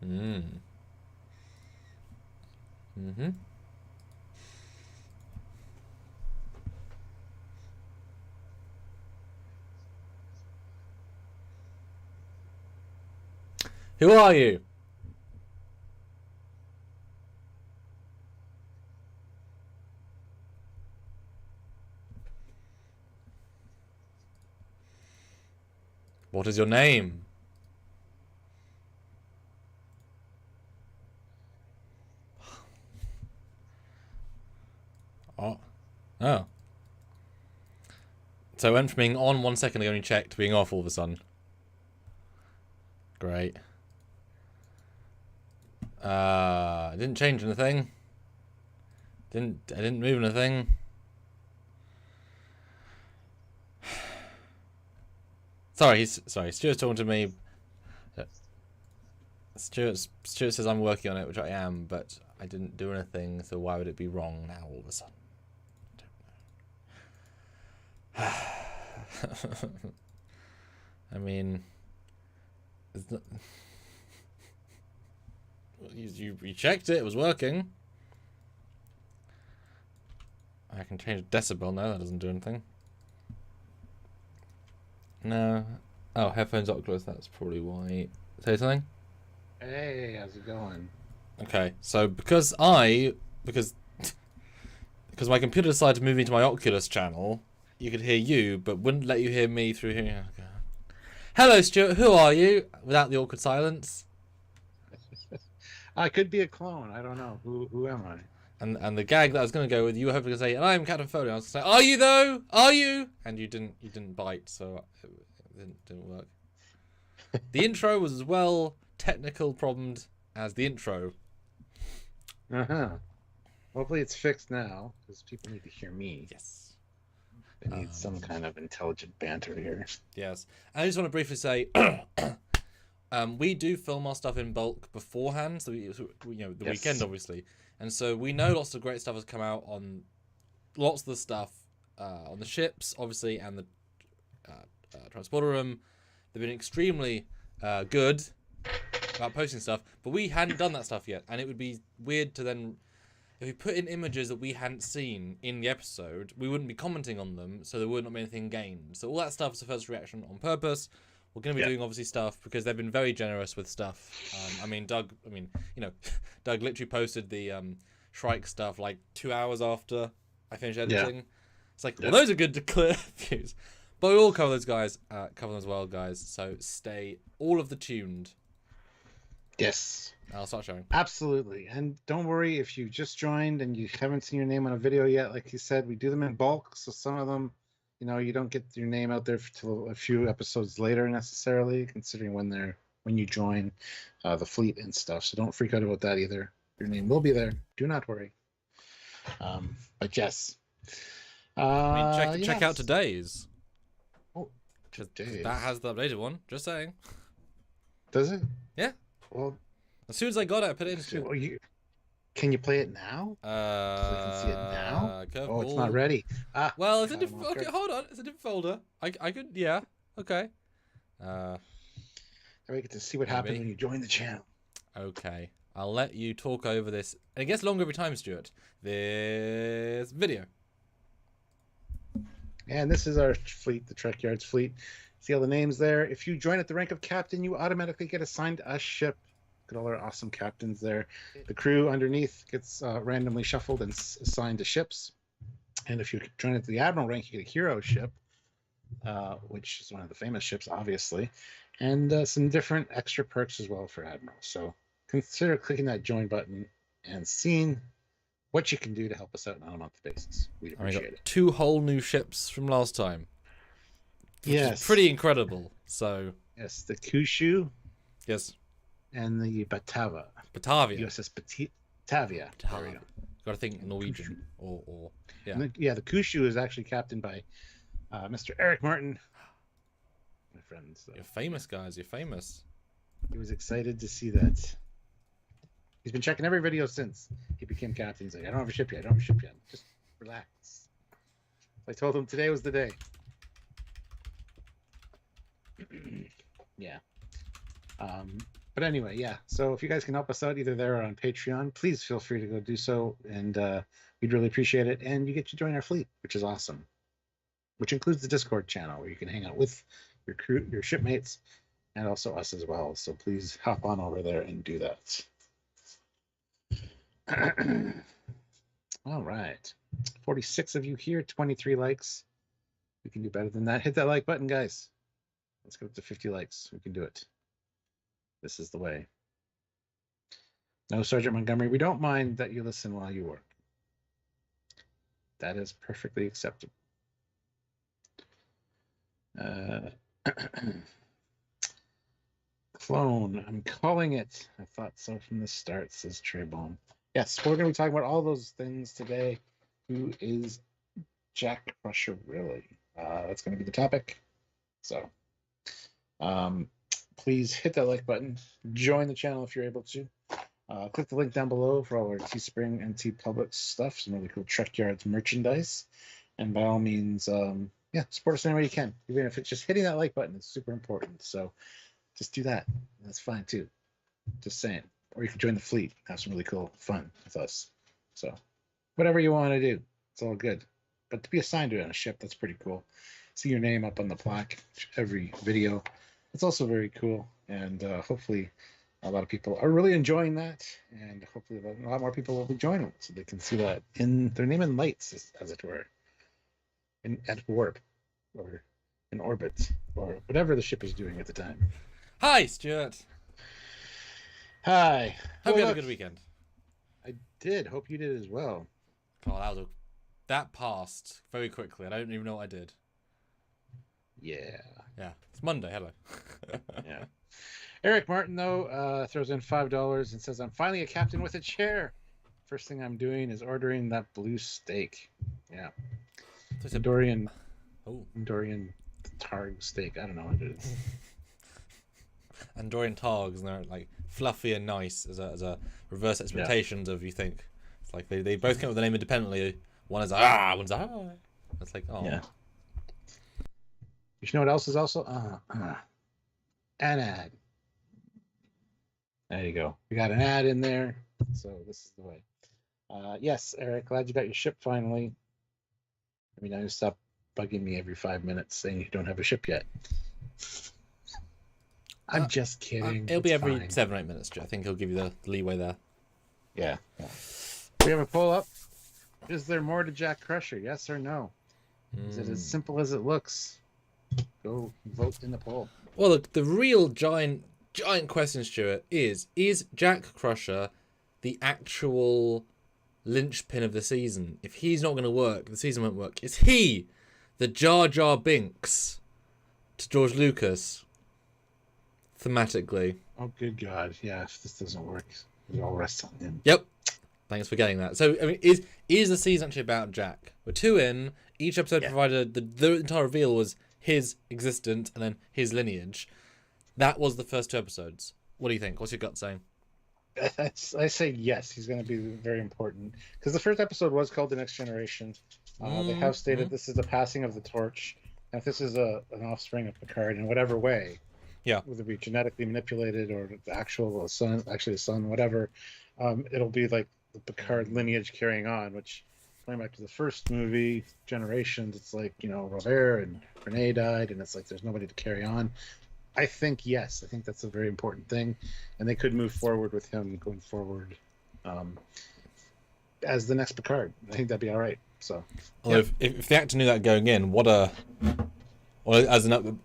Mm. Mm-hmm. Who are you? What is your name? Oh. Oh. So it went from being on 1 second ago and you checked to being off all of a sudden. Great. I didn't change anything. I didn't move anything. Sorry, Stuart's talking to me. Stuart says I'm working on it, which I am, but I didn't do anything, so why would it be wrong now all of a sudden? I don't know. I mean, you checked it, it was working. I can change decibel now, that doesn't do anything. No. Oh, headphones, Oculus, that's probably why. Say something? Hey, how's it going? Okay, so because my computer decided to move into my Oculus channel, you could hear you, but wouldn't let you hear me through here. Oh, God. Hello, Stuart, who are you? Without the awkward silence. I could be a clone. I don't know. Who am I? And the gag that I was going to go with, you were hoping to say, and I'm Captain Foley. I was going to say, are you though? Are you? And you didn't bite, so it didn't work. The intro was as well technical problemed as the intro. Hopefully it's fixed now, because people need to hear me. Yes. They need some kind of intelligent banter here. Yes. And I just want to briefly say, we do film our stuff in bulk beforehand, so the weekend, obviously. And so we know lots of great stuff has come out on lots of the stuff on the ships, obviously, and the transporter room. They've been extremely good about posting stuff, but we hadn't done that stuff yet, and it would be weird to then, if we put in images that we hadn't seen in the episode, we wouldn't be commenting on them, so there would not be anything gained. So all that stuff is the first reaction on purpose. We're going to be doing obviously stuff because they've been very generous with stuff. Doug literally posted the Shrike stuff like 2 hours after I finished editing. Yeah. It's like, well, those are good to clear views. But we will cover those guys, cover them as well, guys. So stay all of the tuned. Yes. I'll start showing. Absolutely. And don't worry if you just joined and you haven't seen your name on a video yet. Like you said, we do them in bulk. So some of them, you don't get your name out there until a few episodes later necessarily, considering when you join the fleet and stuff. So don't freak out about that either. Your name will be there. Do not worry. But yes. Check out today's. Oh, today's. That has the updated one. Just saying. Does it? Yeah. Well, as soon as I got it, I put it into. Can you play it now? So I can see it now. Oh, it's not ready. Well, it's a different. Okay, hold on. It's a different folder. I could. Yeah. Okay. Now we get to see what happens when you join the channel. Okay. I'll let you talk over this. And it gets longer every time, Stuart. This video. And this is our fleet, the Trekyards fleet. See all the names there. If you join at the rank of captain, you automatically get assigned a ship. Look at all our awesome captains there. The crew underneath gets randomly shuffled and assigned to ships. And if you join at the admiral rank, you get a hero ship, which is one of the famous ships, obviously. And some different extra perks as well for admiral. So consider clicking that join button and seeing what you can do to help us out on a monthly basis. We'd appreciate it. 2 whole new ships from last time. Yes. Pretty incredible. So. Yes, the Kushu. Yes. And the Batavia. USS Batavia. There we go. Got to think Norwegian or yeah. The Kushu is actually captained by Mr. Eric Martin. My friends. You're famous, guys. You're famous. He was excited to see that. He's been checking every video since he became captain. He's like, I don't have a ship yet. Just relax. I told him today was the day. Yeah. But anyway, yeah. So if you guys can help us out either there or on Patreon, please feel free to go do so, and we'd really appreciate it. And you get to join our fleet, which is awesome. Which includes the Discord channel where you can hang out with your crew, your shipmates, and also us as well. So please hop on over there and do that. All right. 46 of you here, 23 likes. We can do better than that. Hit that like button, guys. Let's go up to 50 likes. We can do it. This is the way. No, Sergeant Montgomery, we don't mind that you listen while you work. That is perfectly acceptable. Clone, I'm calling it. I thought so from the start, says Treybone. Yes, we're going to be talking about all those things today. Who is Jack Crusher, really? That's going to be the topic. So, please hit that like button. Join the channel if you're able to. Click the link down below for all our Teespring and TeePublic stuff. Some really cool Trekyards merchandise. And by all means, yeah, support us any way you can. Even if it's just hitting that like button, it's super important. So just do that. That's fine too. Just saying. Or you can join the fleet. Have some really cool fun with us. So whatever you want to do, it's all good. But to be assigned to it on a ship, that's pretty cool. See your name up on the plaque every video. It's also very cool. And hopefully a lot of people are really enjoying that. And hopefully a lot more people will be joining so they can see that in their name in lights, as it were. At warp or in orbit or whatever the ship is doing at the time. Hi, Stuart. Hi. Hope you had a good weekend. I did. Hope you did as well. God, that passed very quickly. I don't even know what I did. Yeah. Yeah. It's Monday. Hello. Yeah. Eric Martin, though, throws in $5 and says, I'm finally a captain with a chair. First thing I'm doing is ordering that blue steak. Yeah. Dorian Targ steak. I don't know what it is. Andorian Targs, and they're like fluffy and nice as a reverse expectations of, you think. It's like they both come up with the name independently. One is one's It's like, oh. Yeah. You know what else is also an ad. There you go. We got an ad in there. So this is the way. Yes, Eric, glad you got your ship finally. I mean, I stop bugging me every 5 minutes saying you don't have a ship yet. I'm just kidding. It'll be every 7 or 8 minutes, Joe. I think he'll give you the leeway there. Yeah. We have a poll up. Is there more to Jack Crusher? Yes or no? Is it as simple as it looks? Go vote in the poll. Well, the real giant question, Stuart, is Jack Crusher the actual linchpin of the season? If he's not going to work, the season won't work. Is he the Jar Jar Binks to George Lucas thematically? Oh, good God. Yeah, if this doesn't work, it all rests on him. Yep. Thanks for getting that. So, I mean, is the season actually about Jack? We're 2 in. Each episode provided the entire reveal was his existence and then his lineage. That was the first 2 episodes. What do you think? What's your gut saying? I say yes, he's going to be very important. Because the first episode was called The Next Generation. They have stated this is the passing of the torch. And if this is an offspring of Picard in whatever way, whether it be genetically manipulated or the actual son, whatever, it'll be like the Picard lineage carrying on, which, going back to the first movie, Generations, it's like, Robert and Renee died, and it's like there's nobody to carry on. I think yes. I think that's a very important thing, and they could move forward with him going forward as the next Picard. I think that'd be all right. So, if the actor knew that going in,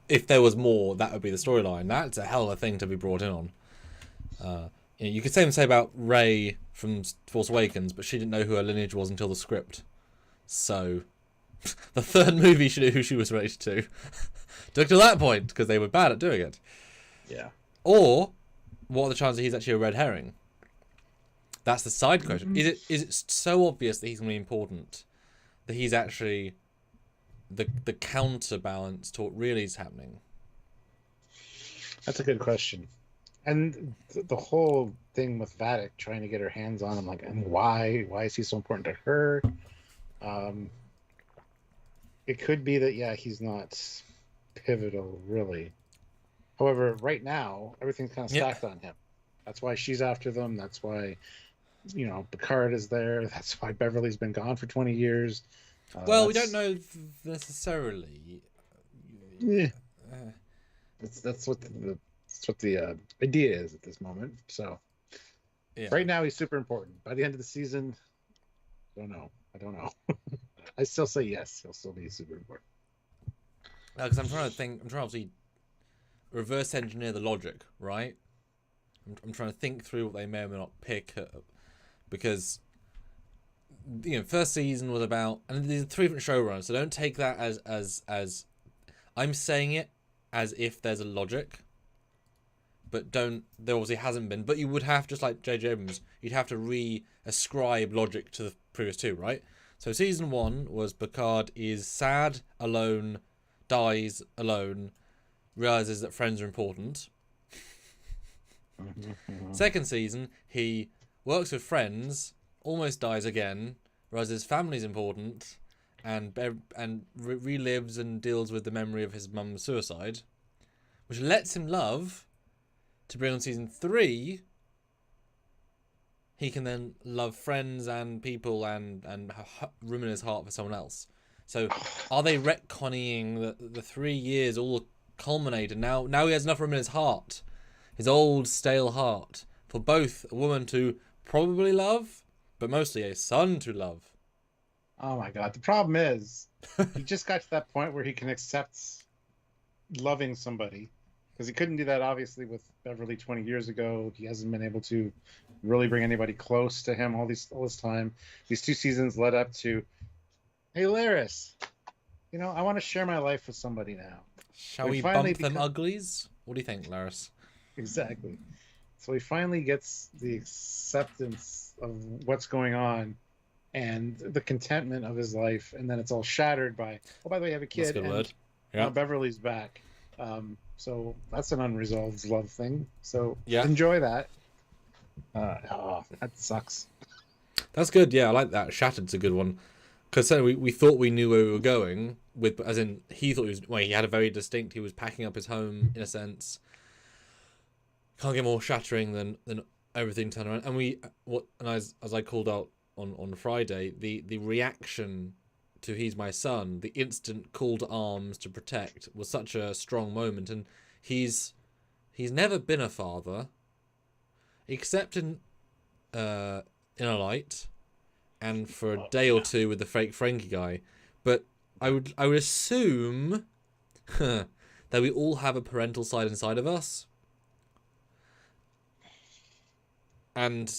if there was more, that would be the storyline. That's a hell of a thing to be brought in on. You could say about Rey from Force Awakens, but she didn't know who her lineage was until the script. So, the third movie she knew who she was related to. Took to that point because they were bad at doing it. Yeah. Or, what are the chances he's actually a red herring? That's the side question. Is it so obvious that he's going to be important that he's actually the counterbalance to what really is happening? That's a good question. And the whole thing with Vadic trying to get her hands on him, like, and why is he so important to her? It could be that he's not pivotal, really. However, right now everything's kind of Yeah. stacked on him. That's why she's after them. That's why, Picard is there. That's why Beverly's been gone for 20 years. Well, we don't know necessarily. Yeah. That's what the idea is at this moment. So Yeah. right now he's super important. By the end of the season, I don't know. I still say yes. He'll still be super important. Because I'm trying to obviously reverse engineer the logic, right? I'm trying to think through what they may or may not pick up, because first season was about, and these are 3 different showrunners, so don't take that as I'm saying it as if there's a logic, but there obviously hasn't been. But you would have, just like J.J. Abrams, you'd have to re-ascribe logic to the previous 2, right? So season 1 was Picard is sad, alone, dies alone, realizes that friends are important. Second season, he works with friends, almost dies again, realizes family's important, and relives and deals with the memory of his mum's suicide, which lets him love. To bring on season 3, he can then love friends and people and room in his heart for someone else. So are they retconning the 3 years all culminated? Now he has enough room in his heart, his old stale heart, for both a woman to probably love, but mostly a son to love. Oh my God. The problem is he just got to that point where he can accept loving somebody, because he couldn't do that obviously with Beverly 20 years ago. He hasn't been able to really bring anybody close to him all this time. These 2 seasons led up to, hey Laris, I want to share my life with somebody now. Shall we bump them uglies? What do you think, Laris? Exactly. So he finally gets the acceptance of what's going on and the contentment of his life, and then it's all shattered by, oh, by the way, I have a kid. That's a good and word. Now Beverly's back. So that's an unresolved love thing. So yeah, enjoy that. That sucks. That's good. Yeah, I like that. Shattered's a good one. Because we thought we knew where we were going with, as in he thought he had a very distinct. He was packing up his home in a sense. Can't get more shattering than everything turned around. And as I called out on Friday, the reaction to he's my son, the instant call to arms to protect, was such a strong moment. And he's never been a father, except in a light, and for a day or 2 with the fake Frankie guy. But I would assume that we all have a parental side inside of us, and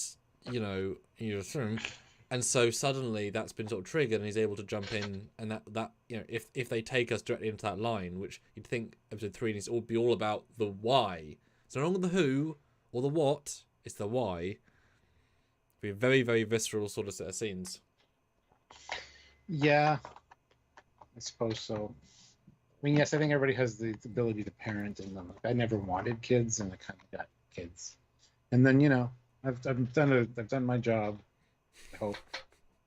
and so suddenly that's been sort of triggered, and he's able to jump in, and that if they take us directly into that line, which you'd think episode 3 needs to be all about the why. It's no longer the who or the what, it's the why. Be a very, very visceral sort of set of scenes. Yeah, I suppose so. I mean, yes, I think everybody has the ability to parent in them. I never wanted kids, and I kind of got kids, and then I've done my job, I hope,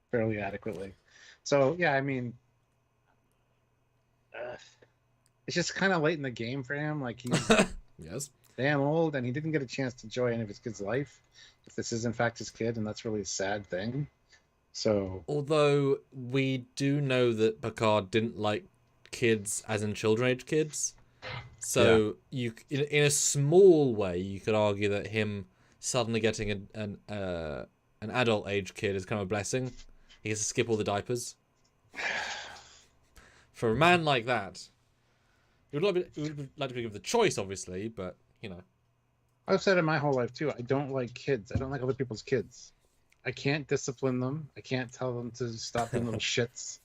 fairly adequately. So yeah, I mean, it's just kind of late in the game for him. Like he's yes, damn old, and he didn't get a chance to enjoy any of his kid's life. If this is in fact his kid, and that's really a sad thing. So, although we do know that Picard didn't like kids, as in children-age kids, so you, in a small way, you could argue that him suddenly getting an adult-age kid is kind of a blessing. He gets to skip all the diapers. For a man like that, he would like to be given the choice, obviously, but I've said it my whole life too. I don't like kids. I don't like other people's kids. I can't discipline them. I can't tell them to stop being little shits.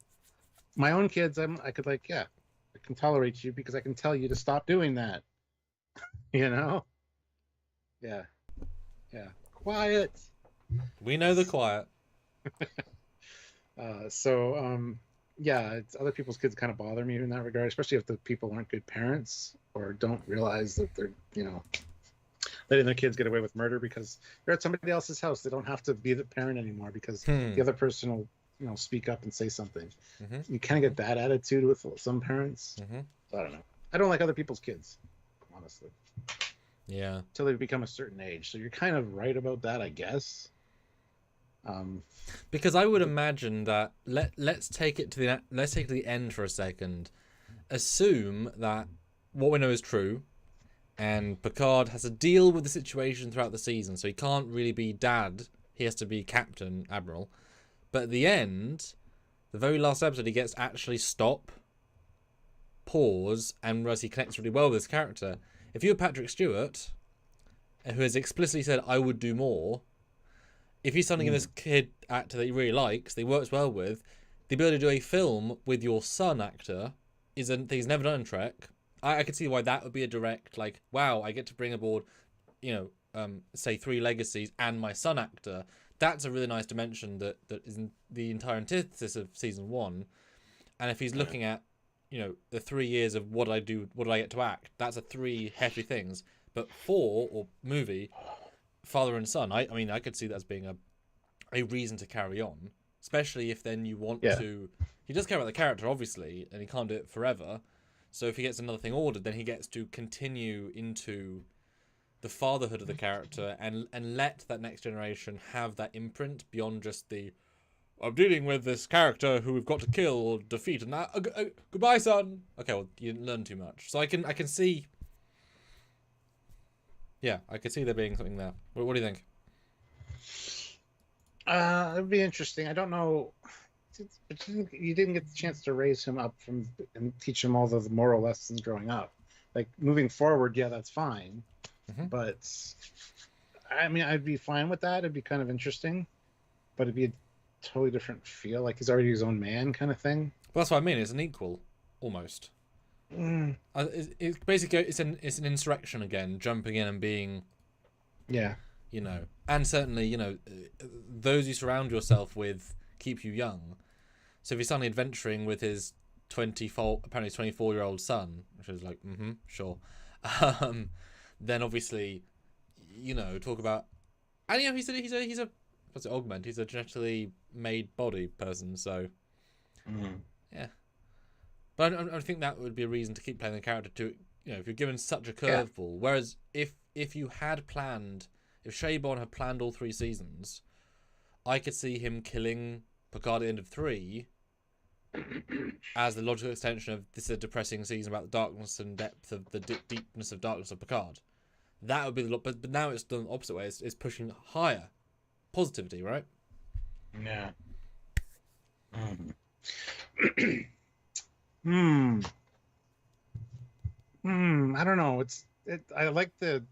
My own kids, I could I can tolerate you because I can tell you to stop doing that. Yeah. Quiet. We know the quiet. It's other people's kids kind of bother me in that regard, especially if the people aren't good parents or don't realize that they're, letting their kids get away with murder because they're at somebody else's house. They don't have to be the parent anymore because the other person will, speak up and say something. You kind of get that attitude with some parents. So I don't know. I don't like other people's kids. honestly. Yeah. Until they become a certain age. So you're kind of right about that, I guess. Because I would imagine that let's take it to the end for a second. Assume that what we know is true, and Picard has to deal with the situation throughout the season, so he can't really be dad. He has to be captain, admiral. But at the end, the very last episode, he gets to actually stop, pause, and realize he connects really well with his character. If you're Patrick Stewart, who has explicitly said, I would do more, if he's suddenly this kid actor that he really likes, that he works well with, the ability to do a film with your son actor is a thing he's never done in Trek. I could see why that would be a direct, like, wow, I get to bring aboard, say 3 legacies and my son actor. That's a really nice dimension that is the entire antithesis of season 1. And if he's looking at, the 3 years of what I do, what do I get to act, that's a 3 hefty things. But 4, or movie, father and son, I mean, I could see that as being a reason to carry on. Especially if then you want to... He does care about the character, obviously, and he can't do it forever. So if he gets another thing ordered, then he gets to continue into the fatherhood of the character and let that next generation have that imprint beyond just the, I'm dealing with this character who we've got to kill or defeat, and that, goodbye, son. Okay, well, you didn't learn too much. So I can see... Yeah, I could see there being something there. What do you think? It'd be interesting. I don't know... But you didn't get the chance to raise him up and teach him all the moral lessons growing up. Like, moving forward, yeah, that's fine. Mm-hmm. But, I mean, I'd be fine with that. It'd be kind of interesting. But it'd be a totally different feel. Like, he's already his own man kind of thing. Well, that's what I mean. It's an equal, almost. It's basically, it's an insurrection again, jumping in and being... Yeah. And certainly, those you surround yourself with keep you young. So if he's suddenly adventuring with his 24-year-old son, which is like, sure, then obviously, talk about, and he's a what's it, augment? He's a genetically made body person, so yeah. But I think that would be a reason to keep playing the character to, if you're given such a curveball. Whereas if you had planned, if Shabon had planned all 3 seasons, I could see him killing Picard at the end of 3 as the logical extension of this is a depressing season about the darkness and depth of the deepness of darkness of Picard. That would be but now it's done the opposite way. It's pushing higher positivity, right? Yeah. I don't know. I like the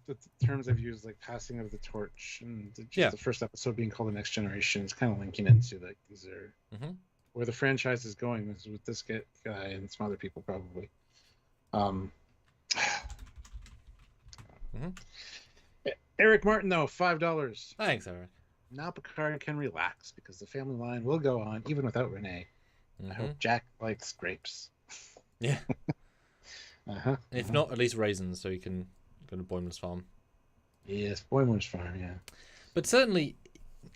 terms I've used, like passing of the torch, and the first episode being called The Next Generation is kind of linking into like these are where the franchise is going is with this guy and some other people probably. Eric Martin though, $5. Thanks, Eric. Now Picard can relax because the family line will go on even without Renee. I hope Jack likes grapes. Yeah. If not, at least raisins, so you can go to Boimler's farm. Yes, Boimler's farm, yeah. But certainly,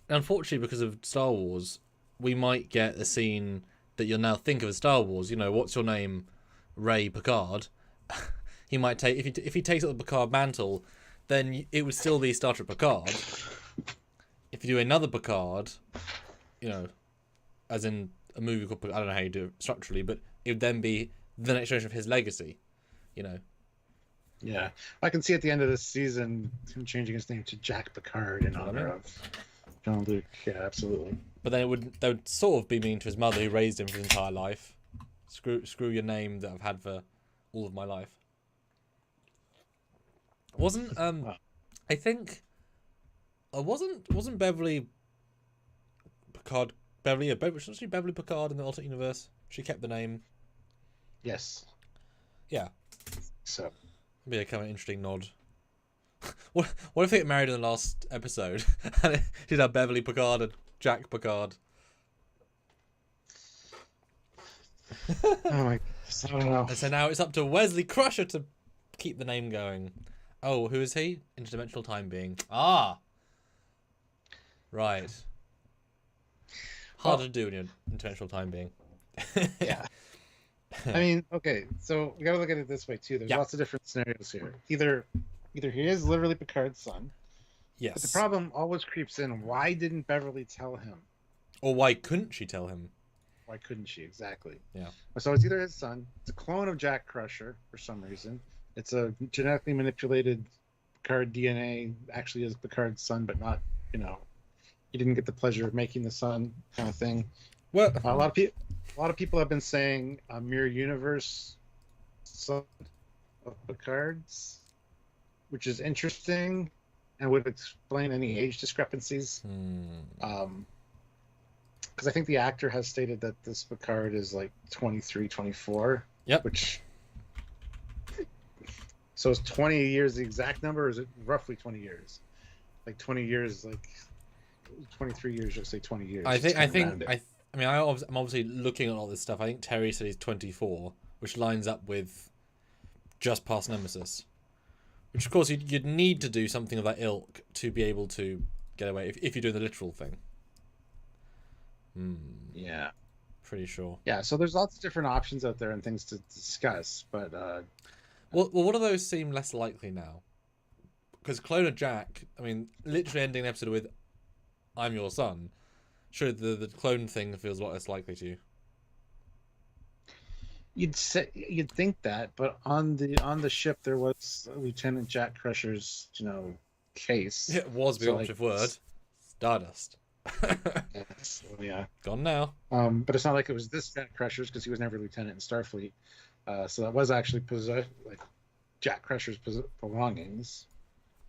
unfortunately, because of Star Wars, we might get a scene that you'll now think of as Star Wars. What's your name? Ray Picard. He might take if he takes up the Picard mantle, then it would still be Star Trek Picard. If you do another Picard, as in a movie called Picard, I don't know how you do it structurally, but it would then be the next generation of his legacy. Yeah, I can see at the end of this season him changing his name to Jack Picard in honor of John Luke. Yeah, absolutely. But then that would sort of be mean to his mother who raised him for his entire life. Screw your name that I've had for all of my life. Wasn't I think wasn't Beverly Picard wasn't she Beverly Picard in the alternate universe? She kept the name. Yes. Yeah. So it'd be a kind of interesting nod. What if they get married in the last episode and she'd have Beverly Picard and Jack Picard? Oh my! I don't know. And so now it's up to Wesley Crusher to keep the name going. Oh, who is he? Interdimensional time being. Ah. Right. Harder to do when you're interdimensional time being. Yeah. I mean, okay, so we got to look at it this way too. There's Yeah. lots of different scenarios here. Either he is literally Picard's son, but the Yes. problem always creeps in. Why didn't Beverly tell him? Or why couldn't she tell him? Why couldn't she? Exactly. Yeah. So it's either his son. It's a clone of Jack Crusher for some reason. It's a genetically manipulated Picard DNA. Actually, is Picard's son, but not. He didn't get the pleasure of making the son, kind of thing. Well, A lot of people have been saying a mirror universe son of Picard's, which is interesting and would explain any age discrepancies. Because I think the actor has stated that this Picard is like 23, 24. Yep. So is 20 years the exact number, or is it roughly 20 years? Like 20 years, like 23 years, just say 20 years. I mean, I'm obviously looking at all this stuff. I think Terry said he's 24, which lines up with just past Nemesis. Which, of course, you'd need to do something of that ilk to be able to get away, if you're doing the literal thing. Yeah. Pretty sure. Yeah, so there's lots of different options out there and things to discuss, but... Well, what do those seem less likely now? Because Clone of Jack, I mean, literally ending the episode with, I'm your son. Sure, the clone thing feels a lot less likely to you. You'd think that, but on the ship there was Lieutenant Jack Crusher's, case. It was the operative word. Stardust. Yes, yeah. Gone now. But it's not like it was this Jack Crusher's, because he was never lieutenant in Starfleet. So that was actually Jack Crusher's belongings.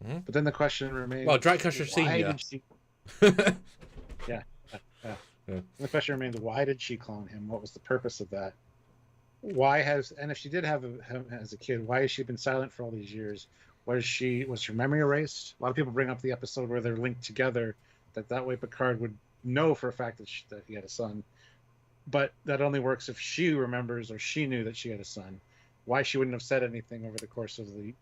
Mm-hmm. But then the question remains... Well, Jack Crusher Senior. Yeah. And the question remains, why did she clone him? What was the purpose of that? And if she did have him as a kid, why has she been silent for all these years? Was her memory erased? A lot of people bring up the episode where they're linked together, that way Picard would know for a fact that he had a son. But that only works if she remembers, or she knew that she had a son. Why she wouldn't have said anything over the course of the...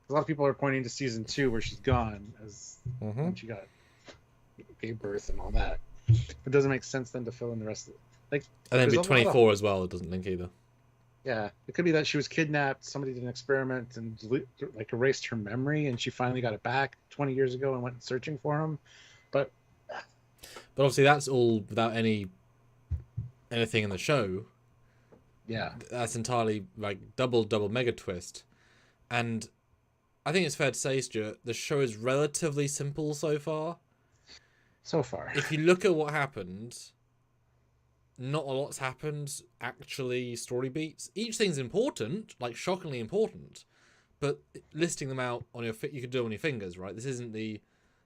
A lot of people are pointing to season 2 where she's gone, as when she gave birth and all that. It doesn't make sense then to fill in the rest of it. And then be 24 as well. It doesn't link either. Yeah, it could be that she was kidnapped. Somebody did an experiment and erased her memory, and she finally got it back 20 years ago and went searching for him. But obviously that's all without anything in the show. Yeah, that's entirely double mega twist. And I think it's fair to say, Stuart, the show is relatively simple so far. If you look at what happened, not a lot's happened, actually, story beats. Each thing's important, shockingly important, but listing them out on you could do it on your fingers, right? This isn't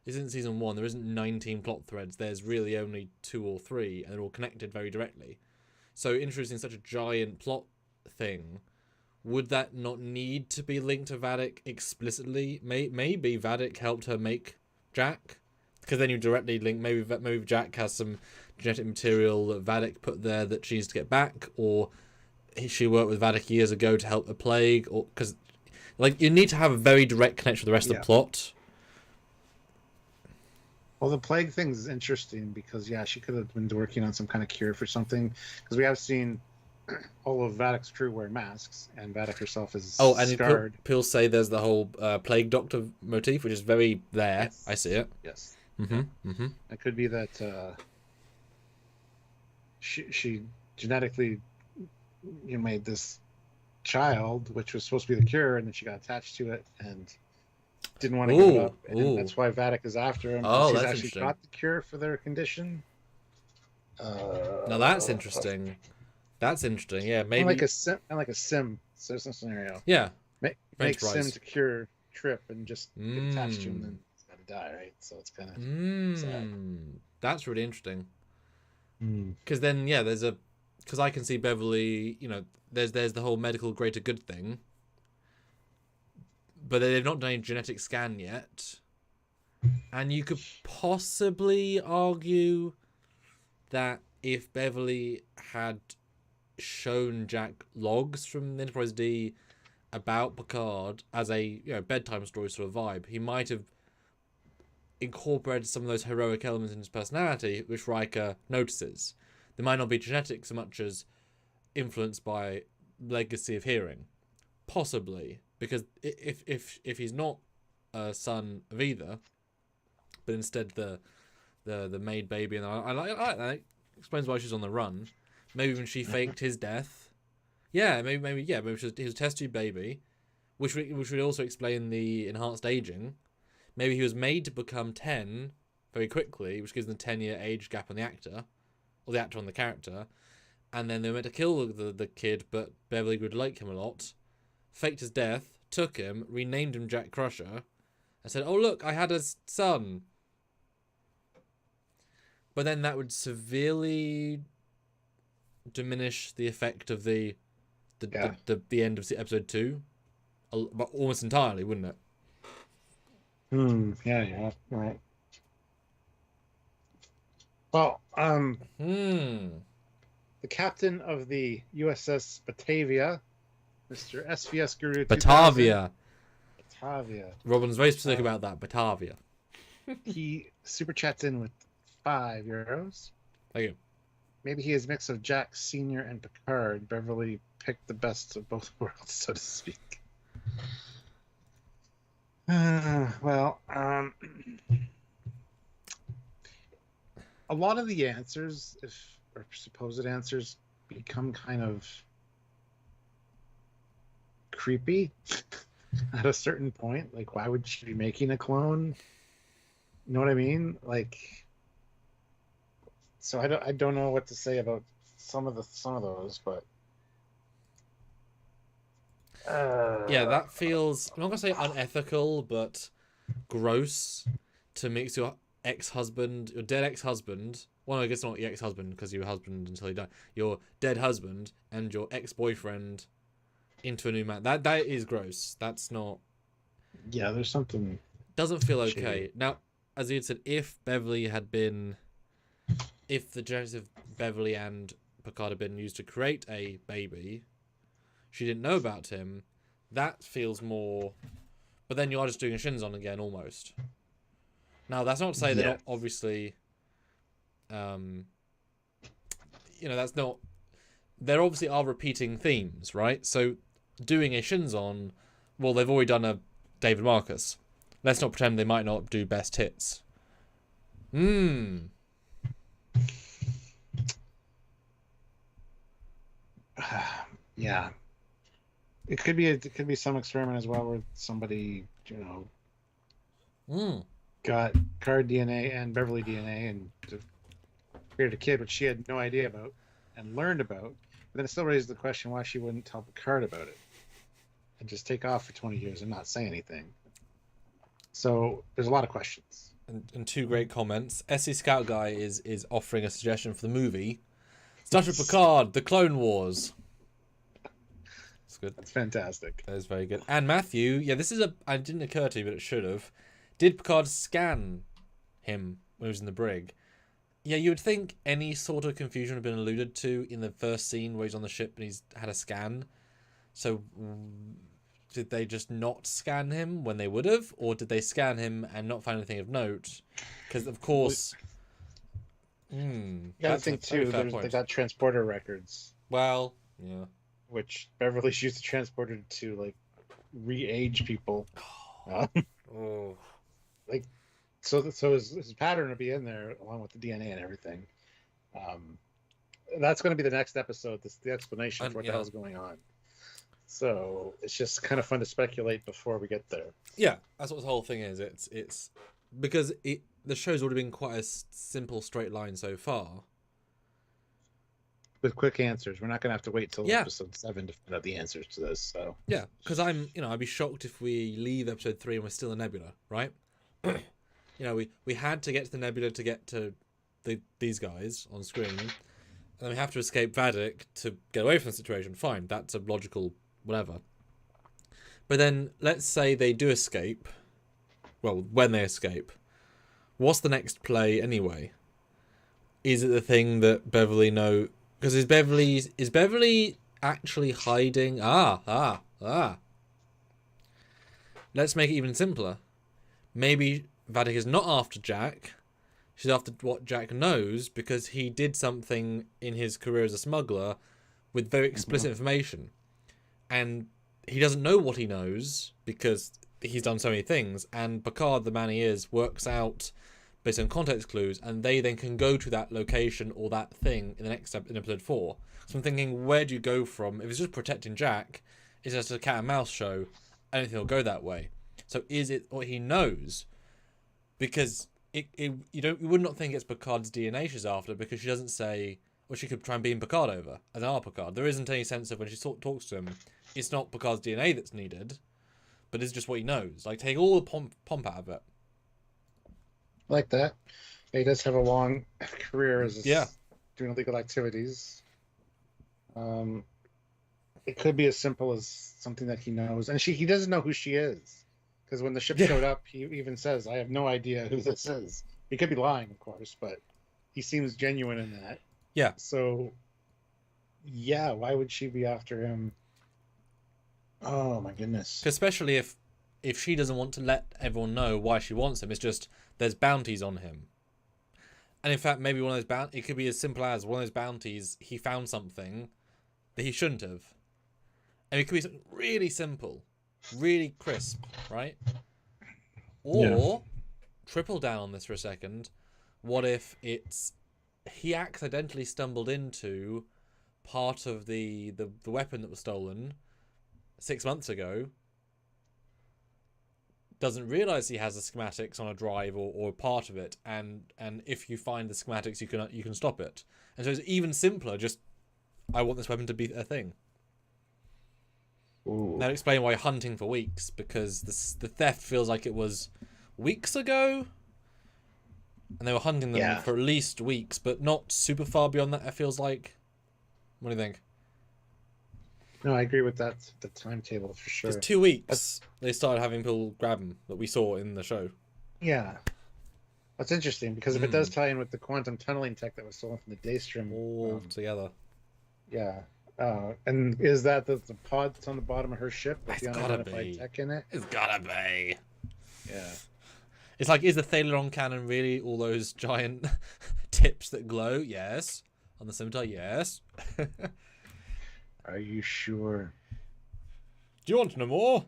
season 1. There isn't 19 plot threads. There's really only 2 or 3, and they're all connected very directly. So introducing such a giant plot thing, would that not need to be linked to Vadic explicitly? Maybe Vadic helped her make Jack, because then you directly link. Maybe Jack has some genetic material that Vadic put there that she needs to get back, or she worked with Vadic years ago to help the plague, or because you need to have a very direct connection with the rest of the plot. Well, the plague thing is interesting because she could have been working on some kind of cure for something, because we have seen all of Vadic's crew wear masks, and Vadic herself is scarred. People say there's the whole plague doctor motif, which is very there. Yes. I see it. Yes. It could be that she genetically made this child, which was supposed to be the cure, and then she got attached to it and didn't want to give it up, and that's why Vadic is after him. Oh, he's that's actually got the cure for their condition. Now that's interesting. That's interesting. Yeah, maybe like a sim scenario. Yeah, make sim to cure Trip and just get attached to him, and then he's gotta die, right? So it's kind of sad. That's really interesting. Because then, because I can see Beverly. There's the whole medical greater good thing, but they've not done a genetic scan yet, and you could possibly argue that if Beverly had shown Jack logs from the Enterprise D about Picard as a bedtime story sort of vibe, he might have incorporated some of those heroic elements in his personality, which Riker notices. They might not be genetic so much as influenced by legacy of hearing, possibly, because if he's not a son of either, but instead the maid baby, and I like that. It explains why she's on the run. Maybe when she faked his death. Yeah, maybe he was a test tube baby, which would also explain the enhanced aging. Maybe he was made to become 10 very quickly, which gives them a 10-year age gap on the actor, or the actor on the character. And then they were meant to kill the kid, but Beverly would like him a lot. Faked his death, took him, renamed him Jack Crusher, and said, "Oh look, I had a son." But then that would severely diminish the effect of the end of episode 2, but almost entirely, wouldn't it? Yeah, right. Well, the captain of the USS Batavia, Mr. SVS Guru. Batavia. Robin's very specific about that. Batavia. He super chats in with €5. Thank you. Maybe he is a mix of Jack Sr. and Picard. Beverly picked the best of both worlds, so to speak. A lot of the answers, or supposed answers, become kind of creepy at a certain point. Like, why would she be making a clone? You know what I mean? Like, so I don't know what to say about some of those, but yeah, that feels, I'm not gonna say unethical, but gross to mix your ex-husband, your dead ex-husband. Well, I guess not your ex-husband because you were husband until he died. Your dead husband and your ex-boyfriend into a new man. That is gross. That's not. Yeah, there's something. Doesn't feel okay. Now, as you had said, if the genetics of Beverly and Picard had been used to create a baby, she didn't know about him. That feels more. But then you are just doing a Shinzon again, almost. Now, that's not to say they're not obviously. That's not. There obviously are repeating themes, right? So, doing a Shinzon, well, they've already done a David Marcus. Let's not pretend they might not do best hits. Yeah. It could be some experiment as well where somebody, got Picard DNA and Beverly DNA and created a kid which she had no idea about and learned about. But then it still raises the question why she wouldn't tell Picard about it and just take off for 20 years and not say anything. So there's a lot of questions. And two great comments. SC Scout Guy is offering a suggestion for the movie. Star Trek Picard, The Clone Wars. That's good. That's fantastic. That is very good. And Matthew, this is it didn't occur to you, but it should have. Did Picard scan him when he was in the brig? Yeah, you would think any sort of confusion would have been alluded to in the first scene where he's on the ship and he's had a scan. So did they just not scan him when they would have? Or did they scan him and not find anything of note? Because, of course... I think, too, they got transporter records. Well, yeah. Which Beverly's used the transporter to, like, re-age people. So his pattern will be in there along with the DNA and everything. That's going to be the next episode. The explanation for what the hell is going on. So it's just kind of fun to speculate before we get there. Yeah, that's what the whole thing is. It's because the show's already been quite a simple straight line so far. With quick answers, we're not going to have to wait till episode 7 to find out the answers to this. So yeah, because I'd be shocked if we leave episode 3 and we're still in Nebula, right? We had to get to the Nebula to get to these guys on screen, and then we have to escape Vadic to get away from the situation. Fine, that's a logical whatever. But then let's say they do escape. Well, when they escape, what's the next play anyway? Is it the thing that Beverly know? Because is Beverly actually hiding? Let's make it even simpler. Maybe Vadic is not after Jack. She's after what Jack knows because he did something in his career as a smuggler with very explicit information, and he doesn't know what he knows because he's done so many things, and Picard, the man he is, works out based on context clues, and they then can go to that location or that thing in the next in episode 4. So I'm thinking, where do you go from? If it's just protecting Jack, it's just a cat and mouse show, anything will go that way. So is it what he knows? Because you would not think it's Picard's DNA she's after, because she doesn't say, or she could try and beam Picard over as our Picard. There isn't any sense of when she talks to him, it's not Picard's DNA that's needed, but it's just what he knows. Like, take all the pomp out of it. Like that. He does have a long career as doing illegal activities. It could be as simple as something that he knows, and he doesn't know who she is, because when the ship showed up, he even says, "I have no idea who this is." He could be lying, of course, but he seems genuine in that. Yeah. So, yeah, why would she be after him? Oh my goodness. Especially if she doesn't want to let everyone know why she wants him. It's just there's bounties on him. And in fact, maybe one of those it could be as simple as one of those bounties, he found something that he shouldn't have. And it could be something really simple, really crisp, right? Or, triple down on this for a second, what if he accidentally stumbled into part of the weapon that was stolen 6 months ago, doesn't realise he has the schematics on a drive or part of it, and if you find the schematics, you can stop it. And so it's even simpler. Just, I want this weapon to be a thing. Ooh. That'll explain why you're hunting for weeks, because the theft feels like it was weeks ago, and they were hunting them for at least weeks, but not super far beyond that. It feels like. What do you think? No, I agree with that. The timetable for sure. Just 2 weeks they started having people grab them that we saw in the show. Yeah, that's interesting, because if it does tie in with the quantum tunneling tech that was stolen from the Daystrom, all together. Yeah. And is that the pod that's on the bottom of her ship with the unidentified tech in it? It's gotta be. Yeah. It's like, is the Thaleron cannon really all those giant tips that glow? Yes. On the scimitar, yes. Are you sure? Do you want to know more?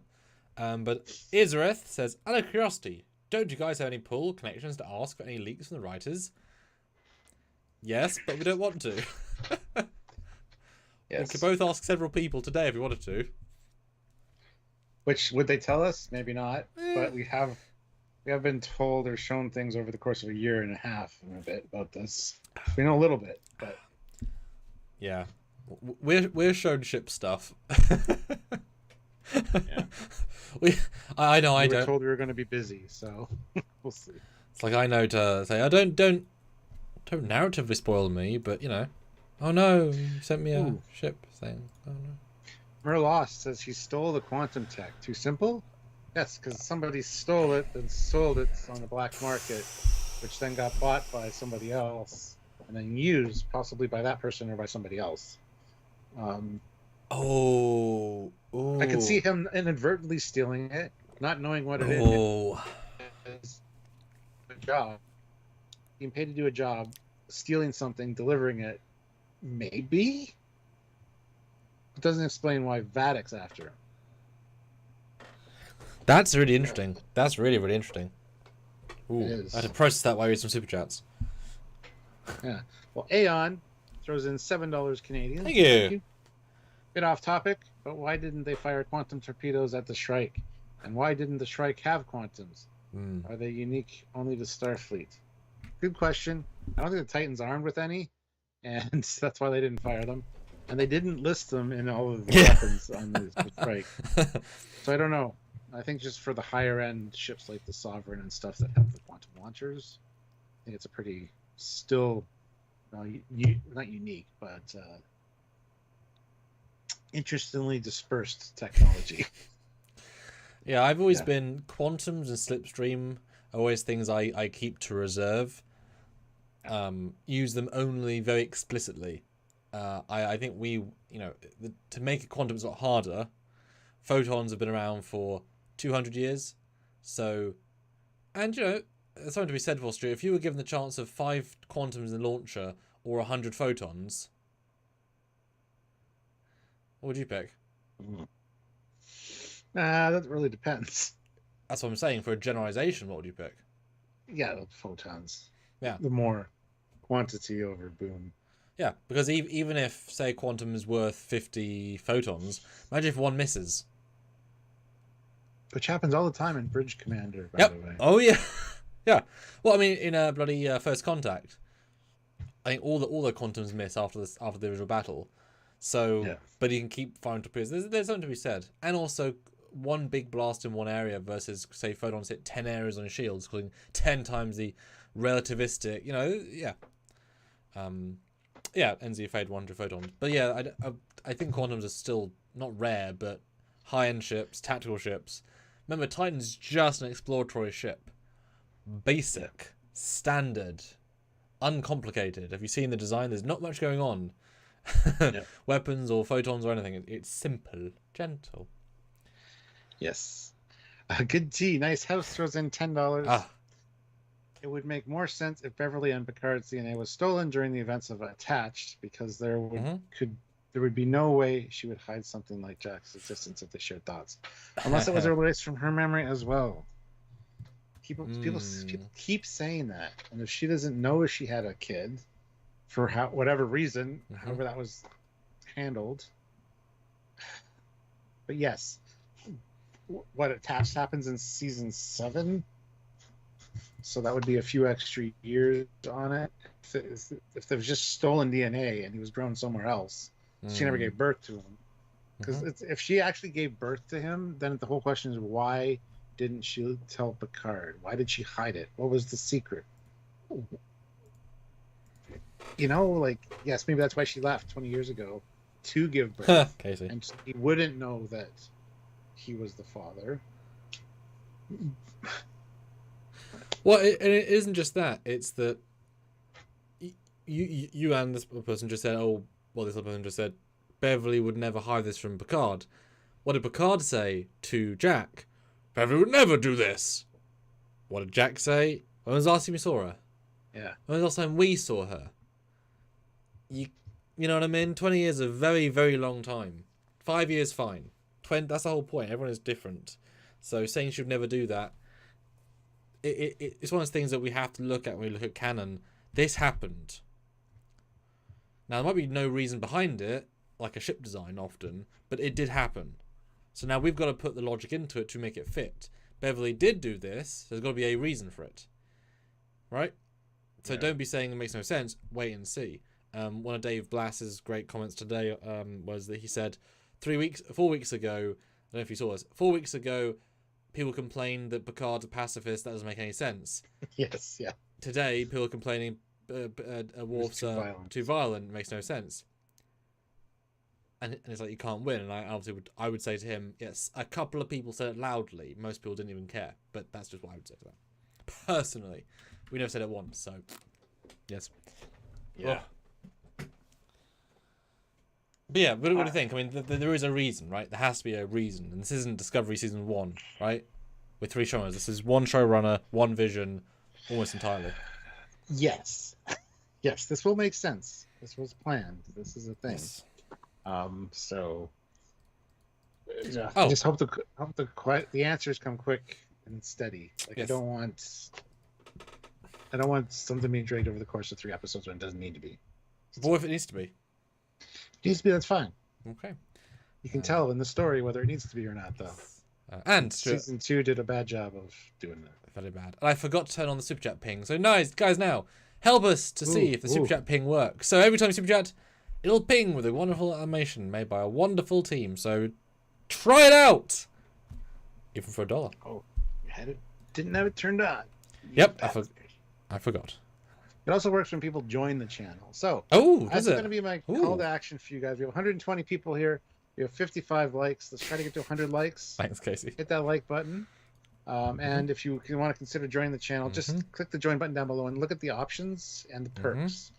But Izareth says, out of curiosity, don't you guys have any pull connections to ask for any leaks from the writers? Yes, but we don't want to. Yes. We could both ask several people today if we wanted to. Which, would they tell us? Maybe not. But we have been told or shown things over the course of a year and a half and a bit about this. We know a little bit, but yeah, we're shown ship stuff. Yeah. I know. We I were don't. told we were going to be busy, so we'll see. It's like, I know to say, I don't narratively spoil me, but you know. Oh no, you sent me a ship thing. Oh no. Merlost says he stole the quantum tech. Too simple? Yes, because somebody stole it and sold it on the black market, which then got bought by somebody else and then used, possibly by that person or by somebody else. I could see him inadvertently stealing it, not knowing what it is. A job. Being paid to do a job, stealing something, delivering it. Maybe? It doesn't explain why Vadic's after him. That's really interesting. That's really, really interesting. Ooh, It is. I had to process that while I read some super chats. Yeah. Well, Aeon throws in $7 Canadian. Thank you. Bit off topic, but why didn't they fire quantum torpedoes at the Shrike? And why didn't the Shrike have quantums? Are they unique only to Starfleet? Good question. I don't think the Titan's armed with any, and that's why they didn't fire them. And they didn't list them in all of the weapons on the Shrike. So I don't know. I think just for the higher end ships like the Sovereign and stuff that have the quantum launchers, I think it's a pretty still not unique, but interestingly dispersed technology. Yeah, I've always been quantums and slipstream are always things I keep to reserve. Use them only very explicitly. I think to make a quantum is a lot harder. Photons have been around for 200 years. So, and there's something to be said for Stu. If you were given the chance of 5 quantums in the launcher or 100 photons, What would you pick? That really depends. That's what I'm saying. For a generalization, what would you pick? Yeah, the photons. Yeah. The more quantity over boom. Yeah, because even if, say, quantum is worth 50 photons, imagine if one misses. Which happens all the time in Bridge Commander, by Yep. the way. Oh, yeah. Yeah. Well, I mean, in bloody First Contact, I think all the quantums miss after the original battle. So, Yeah. but you can keep firing torpedoes. There's something to be said. And also, one big blast in one area versus, say, photons hit 10 areas on shields, causing 10 times the relativistic, yeah. Yeah, NZ fade 100 photons. But yeah, I think quantums are still not rare, but high-end ships, tactical ships. Remember, Titan's just an exploratory ship. Basic, standard, uncomplicated. Have you seen the design? There's not much going on. Weapons or photons or anything. It's simple, gentle. Yes. Good tea. Nice house throws in $10. Ah. It would make more sense if Beverly and Picard's DNA was stolen during the events of Attached, because there would be no way she would hide something like Jack's existence if they shared thoughts, unless it was erased from her memory as well. People keep saying that, and if she doesn't know she had a kid, for whatever reason, however that was handled. But yes, what Attached happens in season 7. So that would be a few extra years on it. If there was just stolen DNA and he was grown somewhere else, she never gave birth to him. Because if she actually gave birth to him, then the whole question is, why didn't she tell Picard? Why did she hide it? What was the secret? Yes, maybe that's why she left 20 years ago to give birth. Casey. And he wouldn't know that he was the father. Well, it isn't just that. It's that you and this person just said, this other person just said, Beverly would never hide this from Picard. What did Picard say to Jack? Beverly would never do this. What did Jack say? When was the last time we saw her? Yeah. When was the last time we saw her? You know what I mean? 20 years is a very, very long time. 5 years, fine. 20, that's the whole point. Everyone is different. So saying she would never do that, it's one of those things that we have to look at when we look at canon. This happened. Now, there might be no reason behind it, like a ship design often, but it did happen. So now we've got to put the logic into it to make it fit. Beverly did do this, so there's got to be a reason for it. Right? So don't be saying it makes no sense. Wait and see. One of Dave Blass's great comments today was that he said 4 weeks ago, I don't know if you saw this, 4 weeks ago, people complained that Picard's a pacifist. That doesn't make any sense. Yes, yeah. Today, people are complaining Worf's too violent. Makes no sense. And it's like, you can't win. And I would say to him, yes, a couple of people said it loudly. Most people didn't even care. But that's just what I would say to that. Personally, we never said it once. So, yes. Yeah. Oh. But yeah, what do you think? I mean, there is a reason, right? There has to be a reason. And this isn't Discovery Season 1, right? With 3 showrunners. This is one showrunner, one vision, almost entirely. Yes. Yes, this will make sense. This was planned. This is a thing. Yes. So... I just hope the answers come quick and steady. Like, yes. I don't want something being dragged over the course of 3 episodes when it doesn't need to be. But what if it needs to be? It needs to be, that's fine. Okay. You can tell in the story whether it needs to be or not, though. And season 2 did a bad job of doing that. Very bad. And I forgot to turn on the super chat ping. So nice, guys, now help us to see if the super chat ping works. So every time you super chat, it'll ping with a wonderful animation made by a wonderful team. So try it out, even for $1. Oh, didn't have it turned on. Yep, I forgot. It also works when people join the channel. So, that's going to be my call to action for you guys. We have 120 people here. We have 55 likes. Let's try to get to 100 likes. Thanks, Casey. Hit that like button. And if you want to consider joining the channel, just click the join button down below and look at the options and the perks.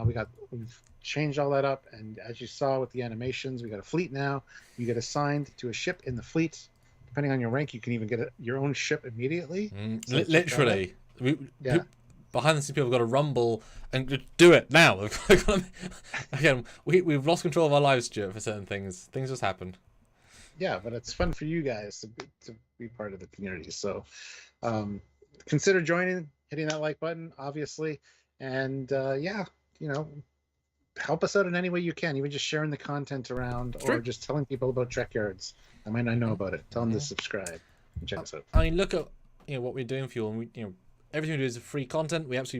We've changed all that up, and as you saw with the animations, we got a fleet now. You get assigned to a ship in the fleet. Depending on your rank, you can even get your own ship immediately. Literally. behind the scenes people have got to rumble and do it now. Again, we've lost control of our lives, Stuart, for certain things. Things just happen. Yeah, but it's fun for you guys to be part of the community. So consider joining, hitting that like button, obviously. And help us out in any way you can, even just sharing the content around or just telling people about Trekyards. I might not know about it. Tell them to subscribe and check us out. I mean, look at what we're doing for you, and everything we do is free content. This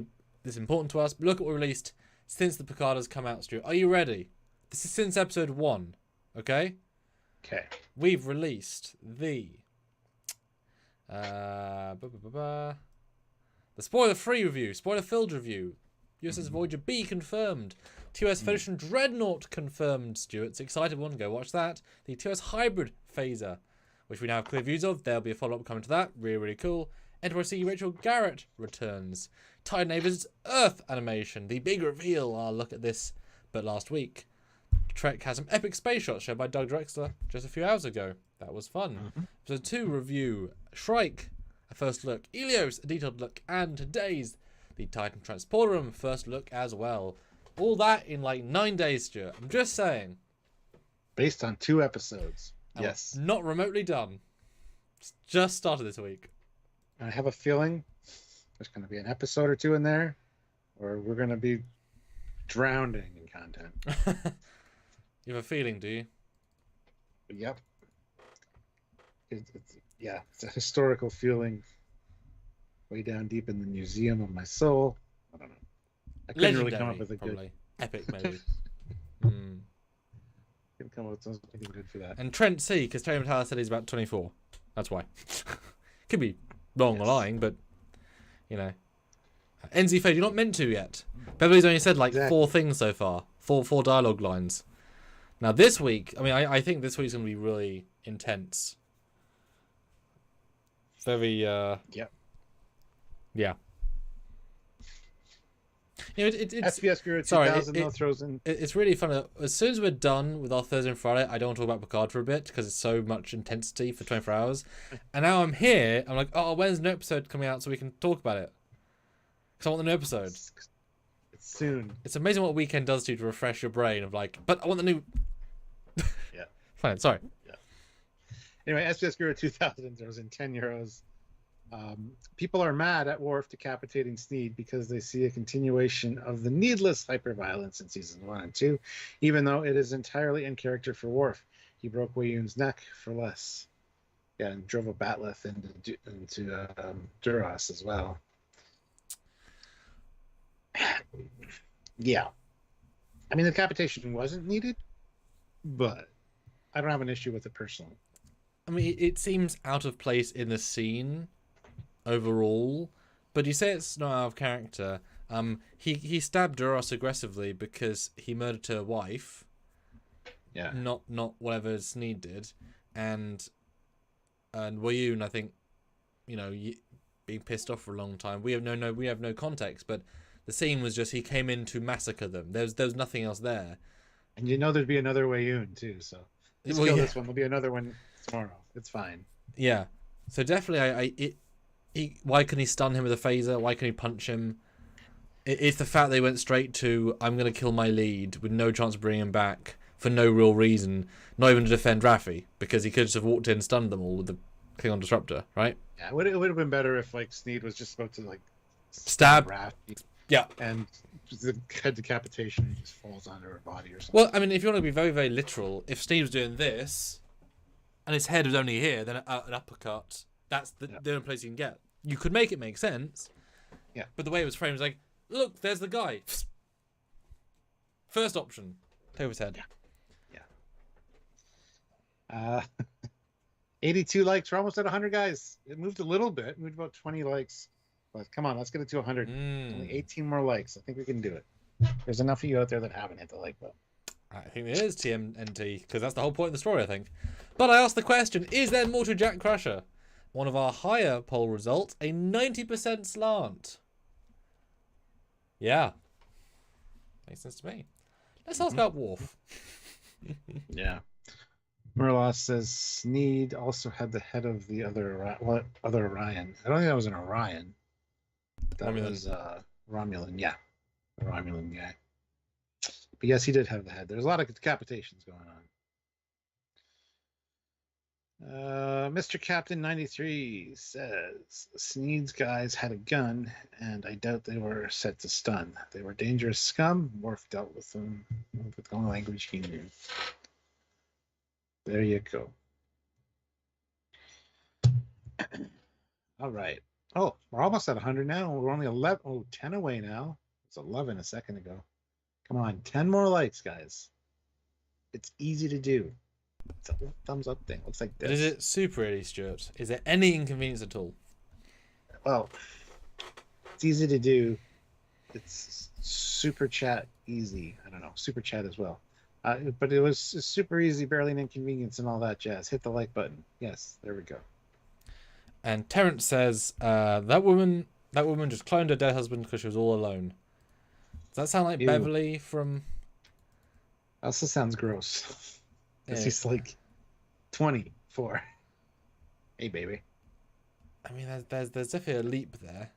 is important to us. But look at what we released since the Picard has come out, Stuart. Are you ready? This is since episode 1. Okay. Okay. We've released the spoiler-free review, spoiler-filled review. USS Voyager B confirmed. TOS Federation Dreadnought confirmed, Stuart. It's an exciting one. Go watch that. The TOS Hybrid Phaser, which we now have clear views of. There'll be a follow-up coming to that. Really, really cool. Enterprise C Rachel Garrett returns. Titan Neighbors Earth animation. The big reveal. I'll look at this, but last week. Trek has some epic space shots shown by Doug Drexler just a few hours ago. That was fun. Episode 2 review. Shrike, a first look. Elios, a detailed look. And today's the Titan Transporter first look as well. All that in like 9 days, Stuart. I'm just saying. Based on 2 episodes. Yes. Not remotely done. It's just started this week. I have a feeling there's going to be an episode or 2 in there, or we're going to be drowning in content. You have a feeling, do you? Yep. It's a historical feeling way down deep in the museum of my soul. I don't know. I couldn't really come up with a probably. good... Epic, maybe. Couldn't come up with something good for that. And Trent C, because Terry Metallo said he's about 24. That's why. Could be wrong or lying, but, NZ Fade, you're not meant to yet. Beverly's only said 4 things so far. Four dialogue lines. Now this week, I think this week's going to be really intense. Very, Yeah. It's SBS Bureau 2000 throws in. It's really fun. As soon as we're done with our Thursday and Friday, I don't want to talk about Picard for a bit because it's so much intensity for 24 hours. And now I'm here. I'm like, when's the new episode coming out so we can talk about it? Because I want the new episode. It's soon. It's amazing what Weekend does to you to refresh your brain of but I want the new. Yeah. Fine. Sorry. Yeah. Anyway, SBS Bureau 2000 throws in €10. People are mad at Worf decapitating Sneed because they see a continuation of the needless hyperviolence in seasons 1 and 2, even though it is entirely in character for Worf. He broke Wayun's neck for less. Yeah, and drove a batleth into Duras as well. Yeah. The decapitation wasn't needed, but I don't have an issue with it personally. It seems out of place in the scene overall, but you say it's not out of character. He stabbed Duras aggressively because he murdered her wife. Yeah. Not whatever Sneed did, and Wayun, I think, being pissed off for a long time. We have no context, but the scene was just he came in to massacre them. There's nothing else there. And there'd be another Wayun too, so let's kill this one. There'll be another one tomorrow. It's fine. Yeah. So definitely, why couldn't he stun him with a phaser? Why couldn't he punch him? It's the fact they went straight to, I'm going to kill my lead with no chance of bringing him back for no real reason, not even to defend Raffi, because he could just have walked in and stunned them all with the Klingon disruptor, right? Yeah, it would have been better if Sneed was just about to stab Raffi. Yeah. And the head decapitation just falls onto her body or something. Well, if you want to be very, very literal, if Steve was doing this and his head was only here, then an uppercut, that's the only place you can get. You could make it make sense. Yeah. But the way it was framed was look, there's the guy. First option. Take his head. Yeah. 82 likes. We're almost at 100, guys. It moved a little bit. It moved about 20 likes. But come on, let's get it to 100. Only 18 more likes. I think we can do it. There's enough of you out there that haven't hit the like button. I think there is TMNT, because that's the whole point of the story, I think. But I asked the question, is there more to Jack Crusher? One of our higher poll results, a 90% slant. Yeah. Makes sense to me. Let's ask about Worf. Yeah. Murloss says Sneed also had the head of the other Orion. I don't think that was an Orion. That Romulan. was Romulan, yeah. The Romulan guy. But yes, he did have the head. There's a lot of decapitations going on. Mr. Captain 93 says Sneed's guys had a gun, and I doubt they were set to stun. They were dangerous scum. Worf dealt with them with the only language he knew. There you go. All right. Oh, we're almost at 100 now. We're only 11. Oh, 10 away now. It's 11 a second ago. Come on, 10 more likes, guys. It's easy to do. It's a thumbs up thing. Looks like this. But is it super early, Stuart? Is there any inconvenience at all? Well, it's easy to do. It's super chat easy. I don't know, super chat as well. But it was super easy, barely an inconvenience and all that jazz. Hit the like button. Yes, there we go. And Terrence says that woman just cloned her dead husband because she was all alone. Does that sound like Ew. Beverly from? Also sounds gross. Because Yeah. he's like 24. Hey, baby. I mean, there's definitely a leap there.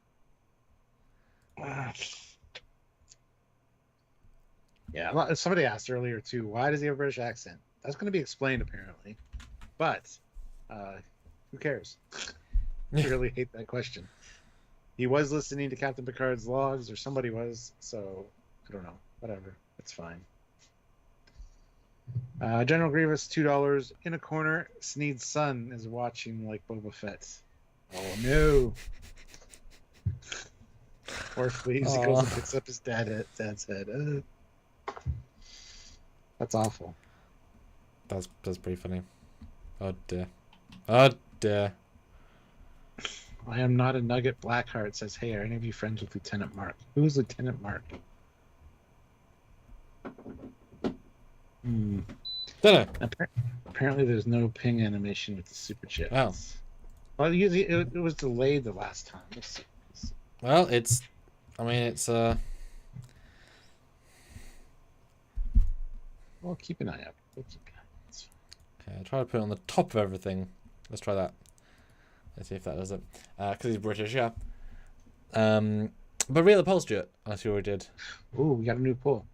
Yeah, somebody asked earlier too, why does he have a British accent? That's going to be explained apparently. But who cares? I really hate that question. He was listening to Captain Picard's logs, or somebody was, so I don't know. Whatever. It's fine. General Grievous, $2 in a corner. Sneed's son is watching like Boba Fett. Oh no. Worf leaves. He goes and picks up his dad's head. That's awful. That's pretty funny. Oh dear. Oh dear. I am not a nugget. Blackheart says, hey, are any of you friends with Lieutenant Mark? Who's Lieutenant Mark? Don't know. Apparently there's no ping animation with the super chat. Oh. Well, usually it was delayed the last time. Let's see. Well, it's Well, keep an eye out. We'll keep an eye out. It's fine. okay, I'll try to put it on the top of everything. Let's try that. Let's see if that does it. Because he's British, yeah. But read the poll, Stuart, unless you already did. Ooh, we got a new poll.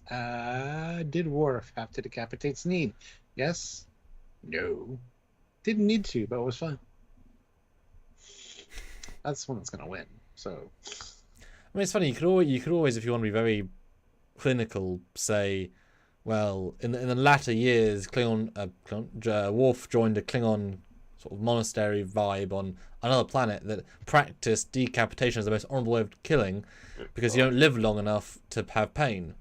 Did Worf have to decapitate Sneed? Yes. No. Didn't need to, but it was fun. That's the one that's gonna win. So. I mean, it's funny. You could always, if you want to be very clinical, say, well, in the latter years, Worf joined a Klingon sort of monastery vibe on another planet that practiced decapitation as the most honorable way of killing, because you don't live long enough to have pain.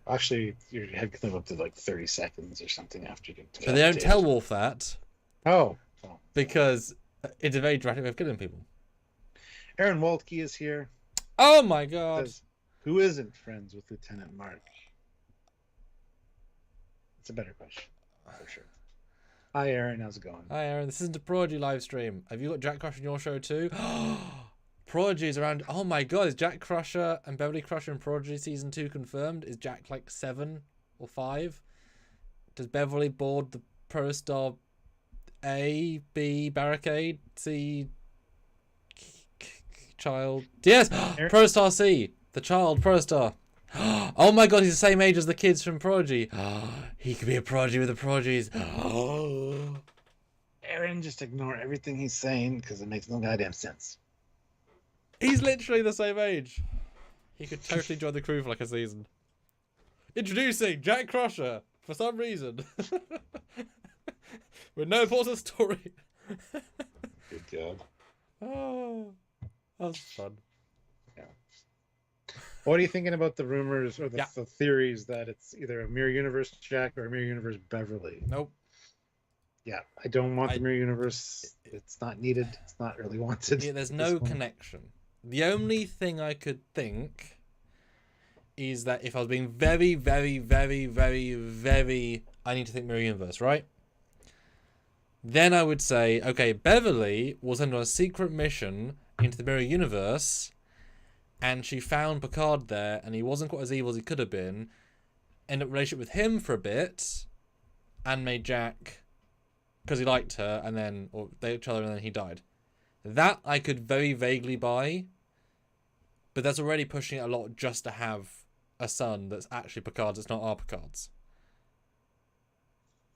Actually, your head can live up to like 30 seconds or something after you get decapitated. But they don't tell Worf that. Oh. Because it's a very dramatic way of killing people. Aaron Waltke is here. Oh my god. Says, who isn't friends with Lieutenant Mark? It's a better question, for sure. Hi, Aaron. How's it going? Hi, Aaron. This isn't a Prodigy live stream. Have you got Jack Crusher in your show too? Prodigy's around. Oh my god, is Jack Crusher and Beverly Crusher in Prodigy season 2 confirmed? Is Jack like 7 or 5? Does Beverly board the Protostar A, B barricade, C child? Yes, Protostar C, the child Protostar. Oh my god, he's the same age as the kids from Prodigy. He could be a Prodigy with the Prodigies. Aaron, just ignore everything he's saying because it makes no goddamn sense. He's literally the same age. He could totally join the crew for like a season. Introducing Jack Crusher for some reason. With no important story. Good God. Oh, that was fun. Yeah. What are you thinking about the rumors or the theories that it's either a Mirror Universe Jack or a Mirror Universe Beverly? Nope. Yeah, I don't want the Mirror Universe. It's not needed. It's not really wanted. Yeah, there's no connection. The only thing I could think is that if I was being very, very, very, very, very, I need to think Mirror Universe, right? Then I would say, okay, Beverly was under a secret mission into the Mirror Universe, and she found Picard there, and he wasn't quite as evil as he could have been, ended up in a relationship with him for a bit, and made Jack, because he liked her, and then, or they each other, and then he died. That I could very vaguely buy, but that's already pushing it a lot just to have a son that's actually Picard's. It's not our Picard's.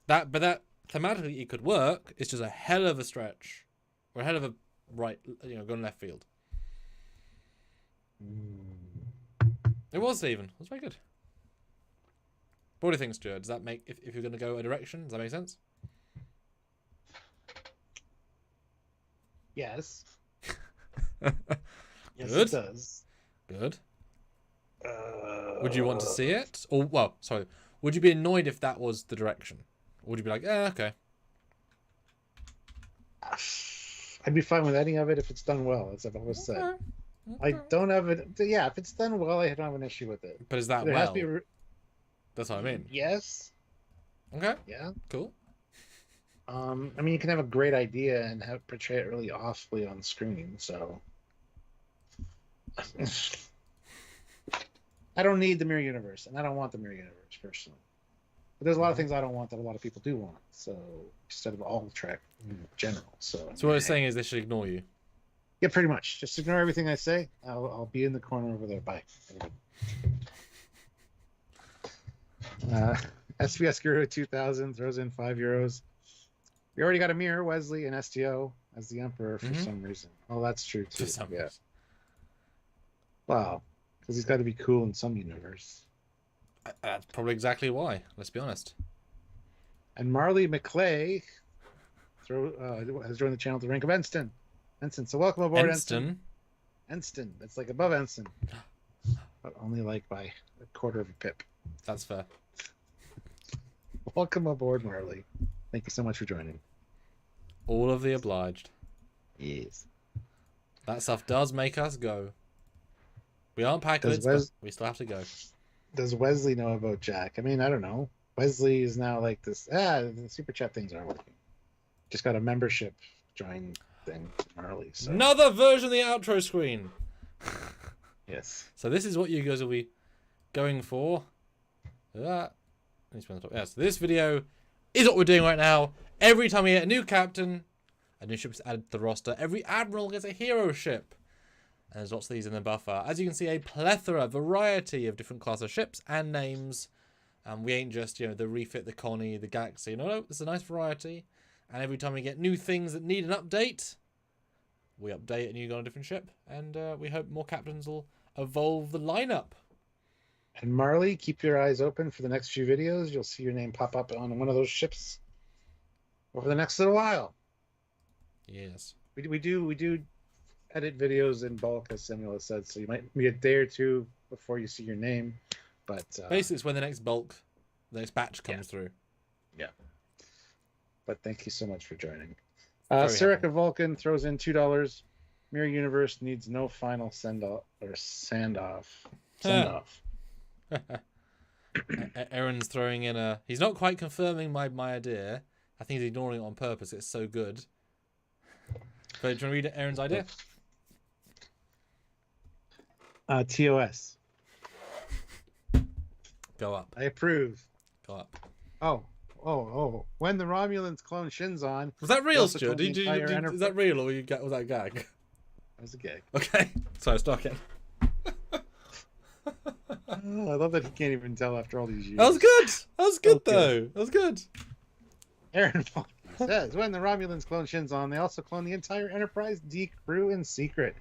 But that thematically it could work. It's just a hell of a stretch, or a hell of a going left field. It was Stephen. It was very good. What do you think, Stuart? Does that make if you're going to go a direction? Does that make sense? Yes. Yes, Good. it does. Good. Would you want to see it? Or, would you be annoyed if that was the direction? Or would you be like, okay? I'd be fine with any of it if it's done well, as I've always said. Okay. I don't have it. Yeah, if it's done well, I don't have an issue with it. But is that There has to be That's what I mean. Yes. Okay. Yeah. Cool. I mean, you can have a great idea and portray it really awfully on screen. So, I don't need the mirror universe, and I don't want the mirror universe personally. But there's a lot of things I don't want that a lot of people do want. So instead of all Trek in general. So what I'm saying is they should ignore you. Yeah, pretty much. Just ignore everything I say. I'll be in the corner over there. Bye. SBS Guru 2000 throws in €5. We already got a mirror, Wesley, and STO as the Emperor for some reason. Oh, that's true too. For some yeah. reason. Wow. Because he's got to be cool in some universe. That's probably exactly why. Let's be honest. And Marley McClay has joined the channel to rank of Ensign. So welcome aboard, Ensign. Ensign. That's like above Ensign. But only like by a quarter of a pip. That's fair. Welcome aboard, Marley. Thank you so much for joining. All of the obliged. Yes. That stuff does make us go. We aren't Packlets, but we still have to go. Does Wesley know about Jack? I mean, I don't know. Wesley is now like this. The super chat things aren't working. Just got a membership join thing early. So. Another version of the outro screen. Yes. So this is what you guys will be going for. Yeah. So this video is what we're doing right now. Every time we get a new captain, a new ship is added to the roster. Every admiral gets a hero ship. And there's lots of these in the buffer. As you can see, a variety of different class of ships and names. We ain't just, the refit, the Connie, the Galaxy. No, it's a nice variety. And every time we get new things that need an update, we update and you go on a different ship. And we hope more captains will evolve the lineup. And Marley, keep your eyes open for the next few videos. You'll see your name pop up on one of those ships over the next little while. Yes. We do edit videos in bulk, as Samuel said, so you might be a day or two before you see your name. But basically, it's when the next batch comes through. Yeah. But thank you so much for joining. Sirika Vulcan throws in $2. Mirror Universe needs no final send-off. Aaron's throwing in he's not quite confirming my idea. I think he's ignoring it on purpose. It's so good. So, do you want to read Aaron's idea? TOS. Go up. I approve. Go up. Oh. When the Romulans clone Shinzon. Was that real, Stuart? Is that real, or was that a gag? That was a gag. Okay. Sorry, start again. I love that he can't even tell after all these years. That was good, though. That was good. Aaron says, when the Romulans clone Shinzon, they also clone the entire Enterprise D crew in secret,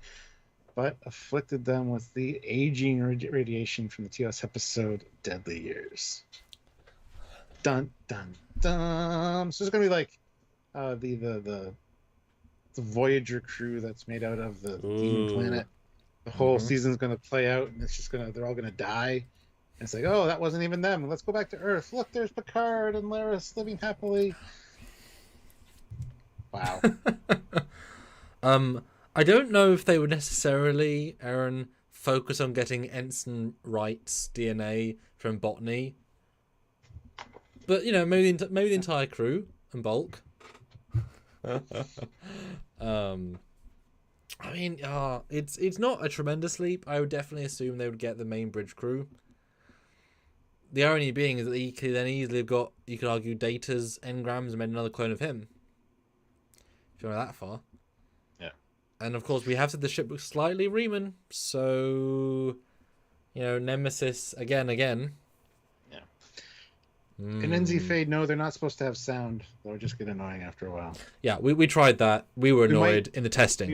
but afflicted them with the aging radiation from the TOS episode Deadly Years. Dun, dun, dun. So it's going to be like the Voyager crew that's made out of the Demon Planet. The whole season's going to play out, and it's just they're all going to die. And it's like, oh, that wasn't even them. Let's go back to Earth. Look, there's Picard and Laris living happily. Wow. I don't know if they would necessarily, Aaron, focus on getting Ensign Wright's DNA from Botany. But, maybe the entire crew and bulk. I mean, it's not a tremendous leap. I would definitely assume they would get the main bridge crew. The irony being is that he could then easily have got, you could argue, Data's engrams and made another clone of him. If you went that far. Yeah. And of course, we have said the ship looks slightly Riemann, so Nemesis again. Yeah. In NZ Fade, no, they're not supposed to have sound. They'll just get annoying after a while. Yeah, we tried that. We were annoyed in the testing.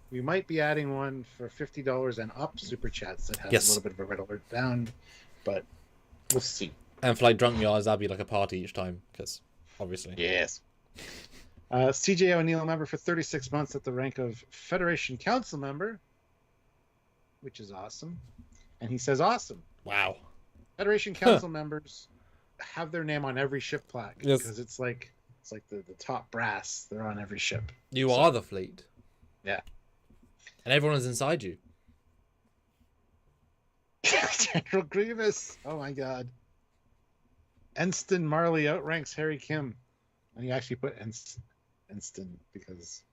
We might be adding one for $50 and up super chats that has a little bit of a red alert sound, but we'll see. And for like drunk yards, that'd be like a party each time, because obviously. Yes. CJ O'Neill, member for 36 months at the rank of Federation Council member, which is awesome. And he says, awesome. Wow. Federation Council members have their name on every ship plaque because it's like the top brass. They're on every ship. You are the fleet. Yeah. And everyone is inside you. General Grievous. Oh my god. Enston Marley outranks Harry Kim. And he actually put Enston because,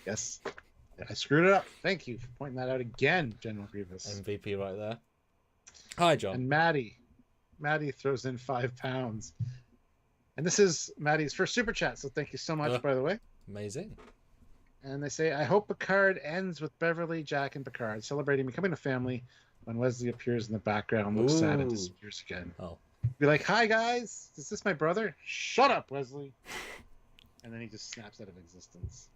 yes, I screwed it up. Thank you for pointing that out again, General Grievous. MVP right there. Hi, John. And Maddie throws in £5. And this is Maddie's first super chat, so thank you so much, by the way. Amazing. And they say, I hope Picard ends with Beverly, Jack, and Picard celebrating becoming a family when Wesley appears in the background, looks sad, and disappears again. Oh. Be like, hi, guys. Is this my brother? Shut up, Wesley. And then he just snaps out of existence.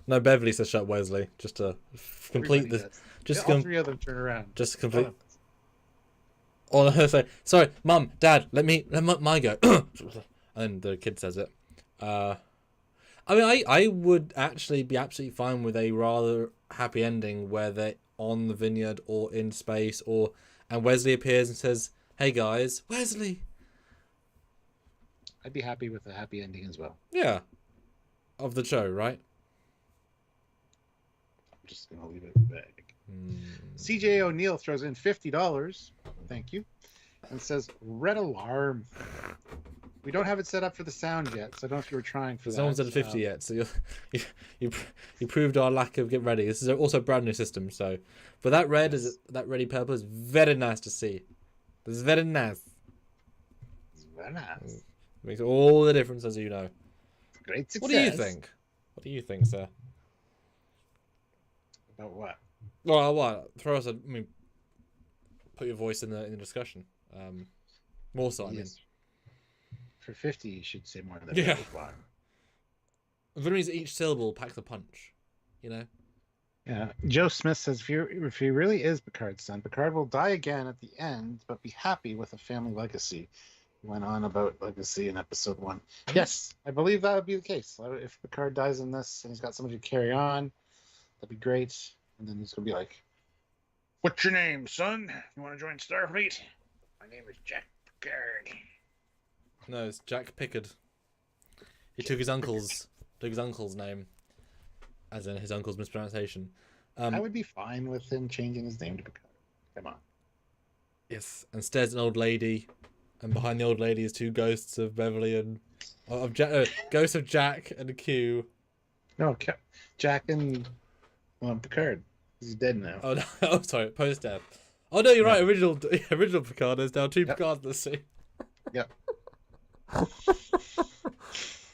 No, Beverly says shut Wesley, just to complete this. All three of them turn around. Just to complete. Oh, sorry, Mum, Dad, let my go. And then the kid says it. I mean, I would actually be absolutely fine with a rather happy ending where they're on the vineyard or in space, and Wesley appears and says, "Hey guys, Wesley." I'd be happy with a happy ending as well. Yeah, of the show, right? I'm just gonna leave it vague. CJ O'Neill throws in $50. Thank you, and says, "Red alarm." We don't have it set up for the sound yet, so I don't know if you were trying for that. No one's at 50 yet, so you proved our lack of getting ready. This is also a brand new system, so but that red that ready purple is very nice to see. It's very nice. It's very nice. It makes all the difference, as you know. Great success. What do you think? What do you think, sir? About what? Well, what? Put your voice in the discussion. More so, I mean. For 50, you should say more than yeah. One. If it means each syllable packs a punch, you know. Yeah. Joe Smith says, if he really is Picard's son, Picard will die again at the end, but be happy with a family legacy. He went on about legacy in episode 1. Yes, I believe that would be the case. If Picard dies in this and he's got somebody to carry on, that'd be great. And then he's gonna be like, "What's your name, son? You want to join Starfleet?" "My name is Jack Picard." No, it's Jack Pickard. He took his uncle's name, as in his uncle's mispronunciation. I would be fine with him changing his name to Picard. Come on. Yes, and stares at an old lady, and behind the old lady is two ghosts of Beverly and ghosts of Jack and Q. No, Jack and Picard. He's dead now. Oh no! Oh, sorry, post death. Oh no, you're right. Original Picard. There's now two Picards in the sea. Yep.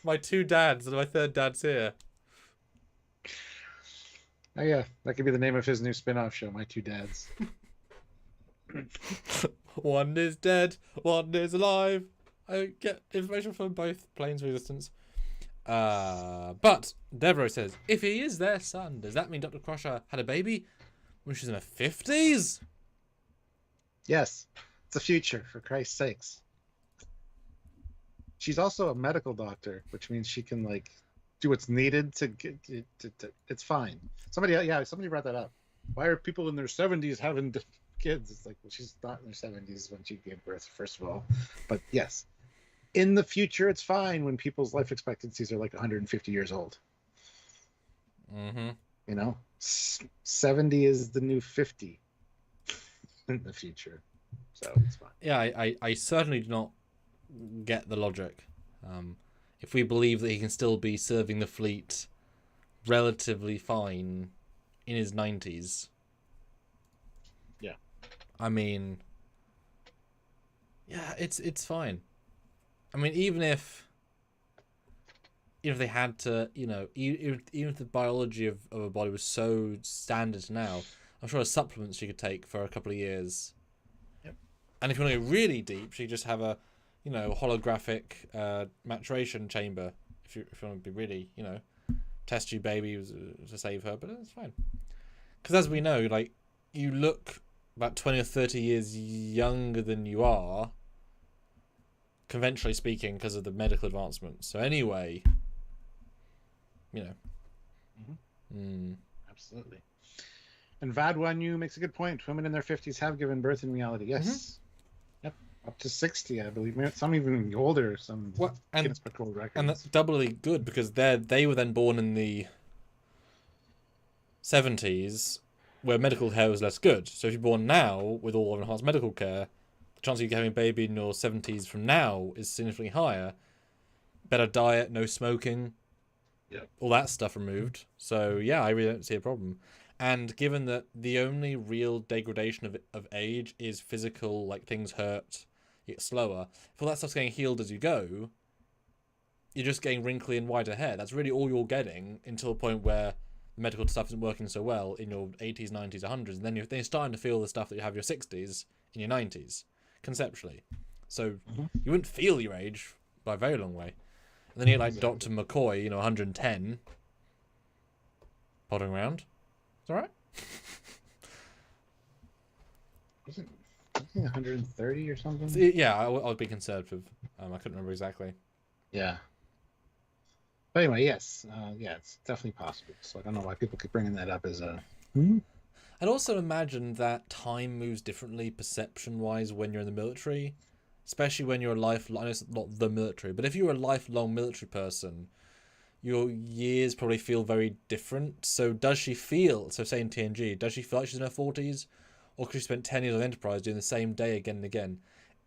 My two dads and my third dad's here. Oh yeah, that could be the name of his new spin-off show, My Two Dads. One is dead, one is alive. I get information from both planes of existence. But Devereaux says, if he is their son, does that mean Dr. Crusher had a baby when she's in her 50s? Yes, it's the future, for Christ's sakes. She's also a medical doctor, which means she can do what's needed to get it. It's fine. Somebody brought that up. Why are people in their 70s having kids? It's like, well, she's not in her 70s when she gave birth, first of all. But yes, in the future, it's fine when people's life expectancies are 150 years old. Mm-hmm. 70 is the new 50 in the future, so it's fine. Yeah, I certainly do not get the logic. If we believe that he can still be serving the fleet relatively fine in his 90s. Yeah. I mean, yeah, it's fine. I mean, even if even if they had to, even if the biology of a body was so standard now, I'm sure there's supplements she could take for a couple of years. Yep. And if you want to go really deep, she could just have a, holographic maturation chamber. If you want to be really, test tube baby to save her, but it's fine. Because as we know, like, you look about 20 or 30 years younger than you are, conventionally speaking, because of the medical advancements. So anyway, Absolutely. And Vadwanyu makes a good point. Women in their 50s have given birth in reality. Yes. Yep. Up to 60, I believe. Some even older. Some Guinness Book of World Records. And that's doubly good because they were then born in the 70s, where medical care was less good. So if you're born now with all of enhanced medical care, the chance of you having a baby in your 70s from now is significantly higher. Better diet, no smoking, all that stuff removed. So yeah, I really don't see a problem. And given that the only real degradation of age is physical, like things hurt, you get slower. If all that stuff's getting healed as you go, you're just getting wrinkly and whiter hair. That's really all you're getting until a point where the medical stuff isn't working so well in your 80s, 90s, 100s. And then you're starting to feel the stuff that you have in your 60s in your 90s, conceptually. So you wouldn't feel your age by a very long way. And then you get like Dr. McCoy, 110, pottering around. It's alright. Was it 130 or something? Yeah, I would be conservative. I couldn't remember exactly. Yeah. But anyway, yes. It's definitely possible. So I don't know why people keep bringing that up as a... I'd also imagine that time moves differently perception-wise when you're in the military. Especially when you're a lifelong... I know it's not the military, but if you're a lifelong military person, your years probably feel very different. So does she feel... So say in TNG, does she feel like she's in her 40s? Or because she spent 10 years on Enterprise doing the same day again and again?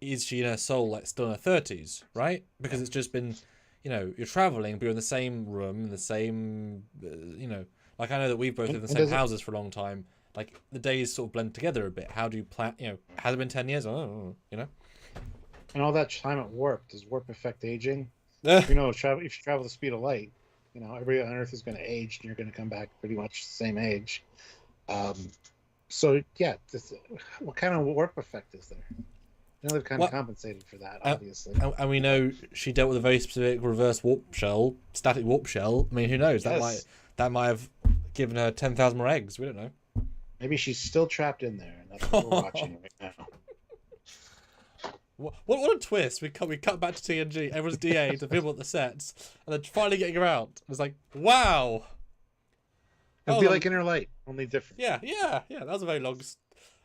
Is she in her soul like still in her 30s, right? Because it's just been... you're traveling, but you're in the same room, in the same, like I know that we've both lived in the same houses for a long time. Like the days sort of blend together a bit. How do you plan? Has it been 10 years? Oh, And all that time at Warp, does Warp affect aging? If you travel the speed of light, everybody on Earth is going to age, and you're going to come back pretty much the same age. So yeah, what kind of Warp effect is there? They've kind of compensated for that, obviously. And we know she dealt with a very specific reverse warp shell, static warp shell. I mean, who knows? Yes. That might have given her 10,000 more eggs. We don't know. Maybe she's still trapped in there, and that's what we're watching right now. What a twist! We cut back to TNG. Everyone's DA to people at the sets, and then finally getting her out. It's like, wow. It'll be like Inner Light, only different. Yeah. That was a very long.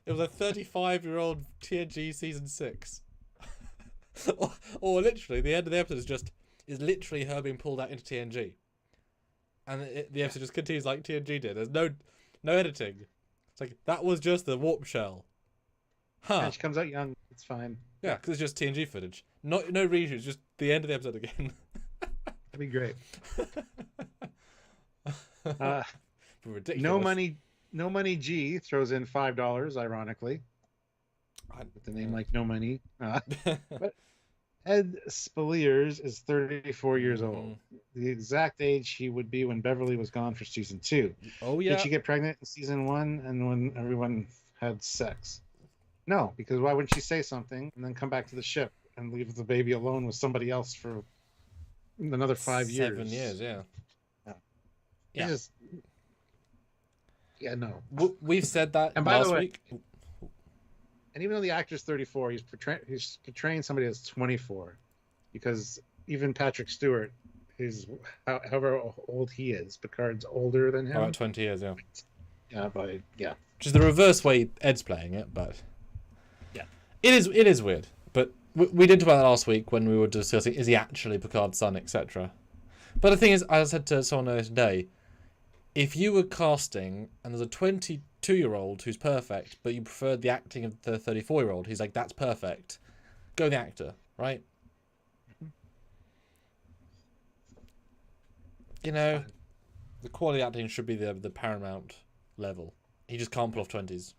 It was a 35-year-old TNG season 6, or literally the end of the episode is literally her being pulled out into TNG, and the episode just continues like TNG did. There's no editing. It's like that was just the warp shell. And she comes out young. It's fine. Yeah, because it's just TNG footage. No reshoots. Just the end of the episode again. That'd be great. Ridiculous. No Money G throws in $5, ironically. With the name like No Money. But Ed Spaliers is 34 years old. The exact age he would be when Beverly was gone for season 2. Oh, yeah. Did she get pregnant in season 1 and when everyone had sex? No, because why wouldn't she say something and then come back to the ship and leave the baby alone with somebody else for another 5 years? 7 years, yeah. Yeah, no. We've said that and by last the way, week. And even though the actor's 34, he's portraying somebody that's 24, because even Patrick Stewart is, however old he is, Picard's older than him. About 20 years, yeah. Yeah. Which is the reverse way Ed's playing it, but yeah, it is weird. But we did talk about that last week when we were discussing is he actually Picard's son, etc. But the thing is, as I said to someone earlier today, if you were casting and there's a 22-year-old who's perfect, but you preferred the acting of the 34-year-old, he's like, that's perfect, go the actor, right? The quality acting should be the paramount level. He just can't pull off 20s.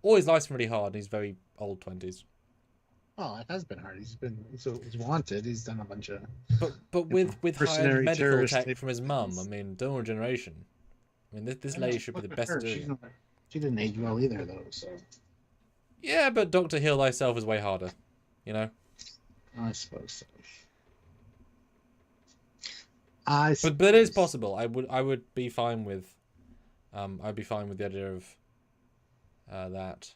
Or his life's really hard and he's very old 20s. Oh, it has been hard. He's wanted. He's done a bunch of. But with hired mercenary medical terrorist tech type from his mum, I things. mean, donor generation. I mean, this I know, lady should be the look at best her. at doing it. She didn't age well either, though. So Yeah, but Doctor Heal Thyself is way harder, you know. I suppose so. But it is possible. I would be fine with, I'd be fine with the idea of, that.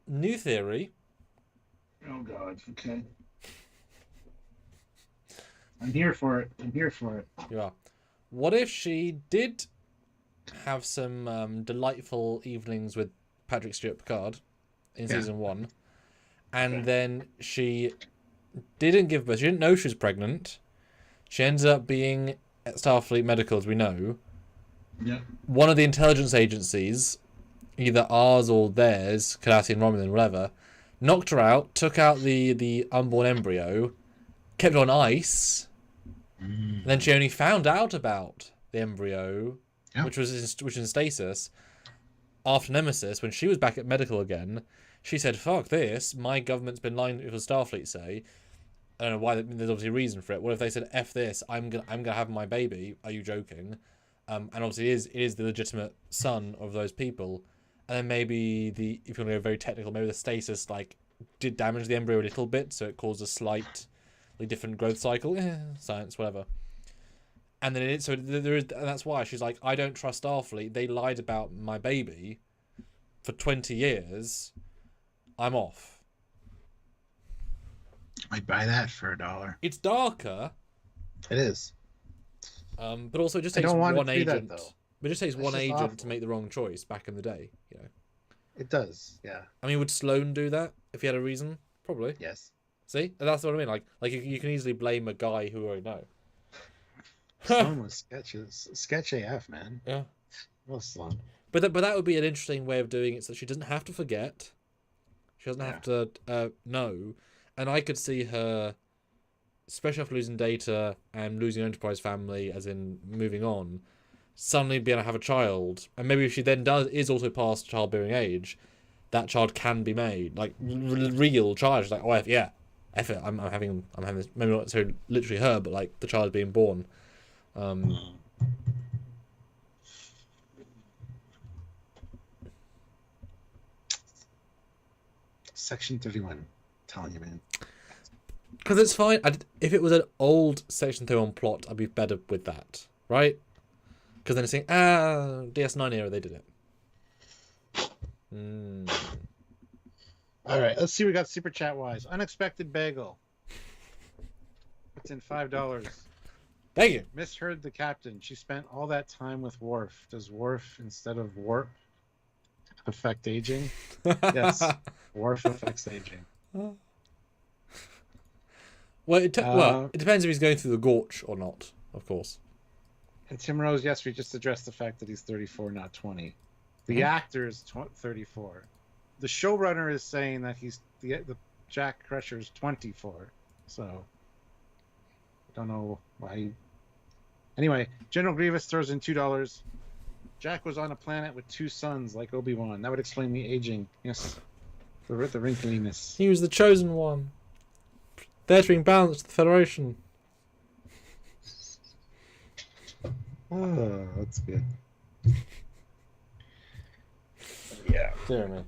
New theory. Oh God. Okay. I'm here for it. You are. What if she did have some delightful evenings with Patrick Stewart Picard in season 1, and then she didn't give birth. She didn't know she was pregnant. She ended up being at Starfleet Medical, as we know. Yeah. One of the intelligence agencies, either ours or theirs, Cardassian, Romulan, whatever, knocked her out, took out the unborn embryo, kept it on ice. And then she only found out about the embryo, which was in stasis, after Nemesis, when she was back at medical again. She said, "Fuck this! My government's been lying." It was Starfleet say. I don't know why. There's obviously a reason for it. What if they said, "F this! I'm gonna have my baby"? Are you joking? And obviously, it is the legitimate son of those people. And then maybe if you want to go very technical, maybe the stasis did damage the embryo a little bit, so it caused a slightly different growth cycle. Science, whatever. And then and that's why she's like, I don't trust Starfleet. They lied about my baby for 20 years. I'm off. I'd buy that for $1. It's darker. It is. But also it just takes one agent. But it just takes one agent to make the wrong choice back in the day. You know. It does. Yeah. I mean, would Sloane do that if he had a reason? Probably. Yes. See, and that's what I mean. Like you can easily blame a guy who already know. Sloane was sketch AF, man. Yeah. Well, Sloane. But that would be an interesting way of doing it, so she doesn't have to forget. She doesn't have to know. And I could see her, especially after losing Data and losing Enterprise family, as in moving on, suddenly being able to have a child. And maybe if she then is also past childbearing age, that child can be made. Like, real child. She's like, oh, yeah, F it. I'm having this, maybe not so literally her, but like the child being born. Section 31. Telling you, man. Because it's fine. If it was an old Section 31 plot, I'd be better with that, right? Because then it's saying, DS9 era, they did it. All right, let's see. We got super chat wise. Unexpected bagel. It's in $5. Thank you. Misheard the captain. She spent all that time with Worf. Does Worf instead of warp affect aging? Yes, Worf affects aging. Well, it depends if he's going through the gorge or not, of course. And Tim Rose, yes, we just addressed the fact that he's 34, not 20. The actor is 34. The showrunner is saying that the Jack Crusher's 24. So, don't know why. Anyway, General Grievous throws in $2. Jack was on a planet with 2 suns, like Obi-Wan. That would explain the aging. Yes, the wrinkliness. He was the chosen one. There to bring balance to the Federation. Oh, that's good. Yeah. Dear me.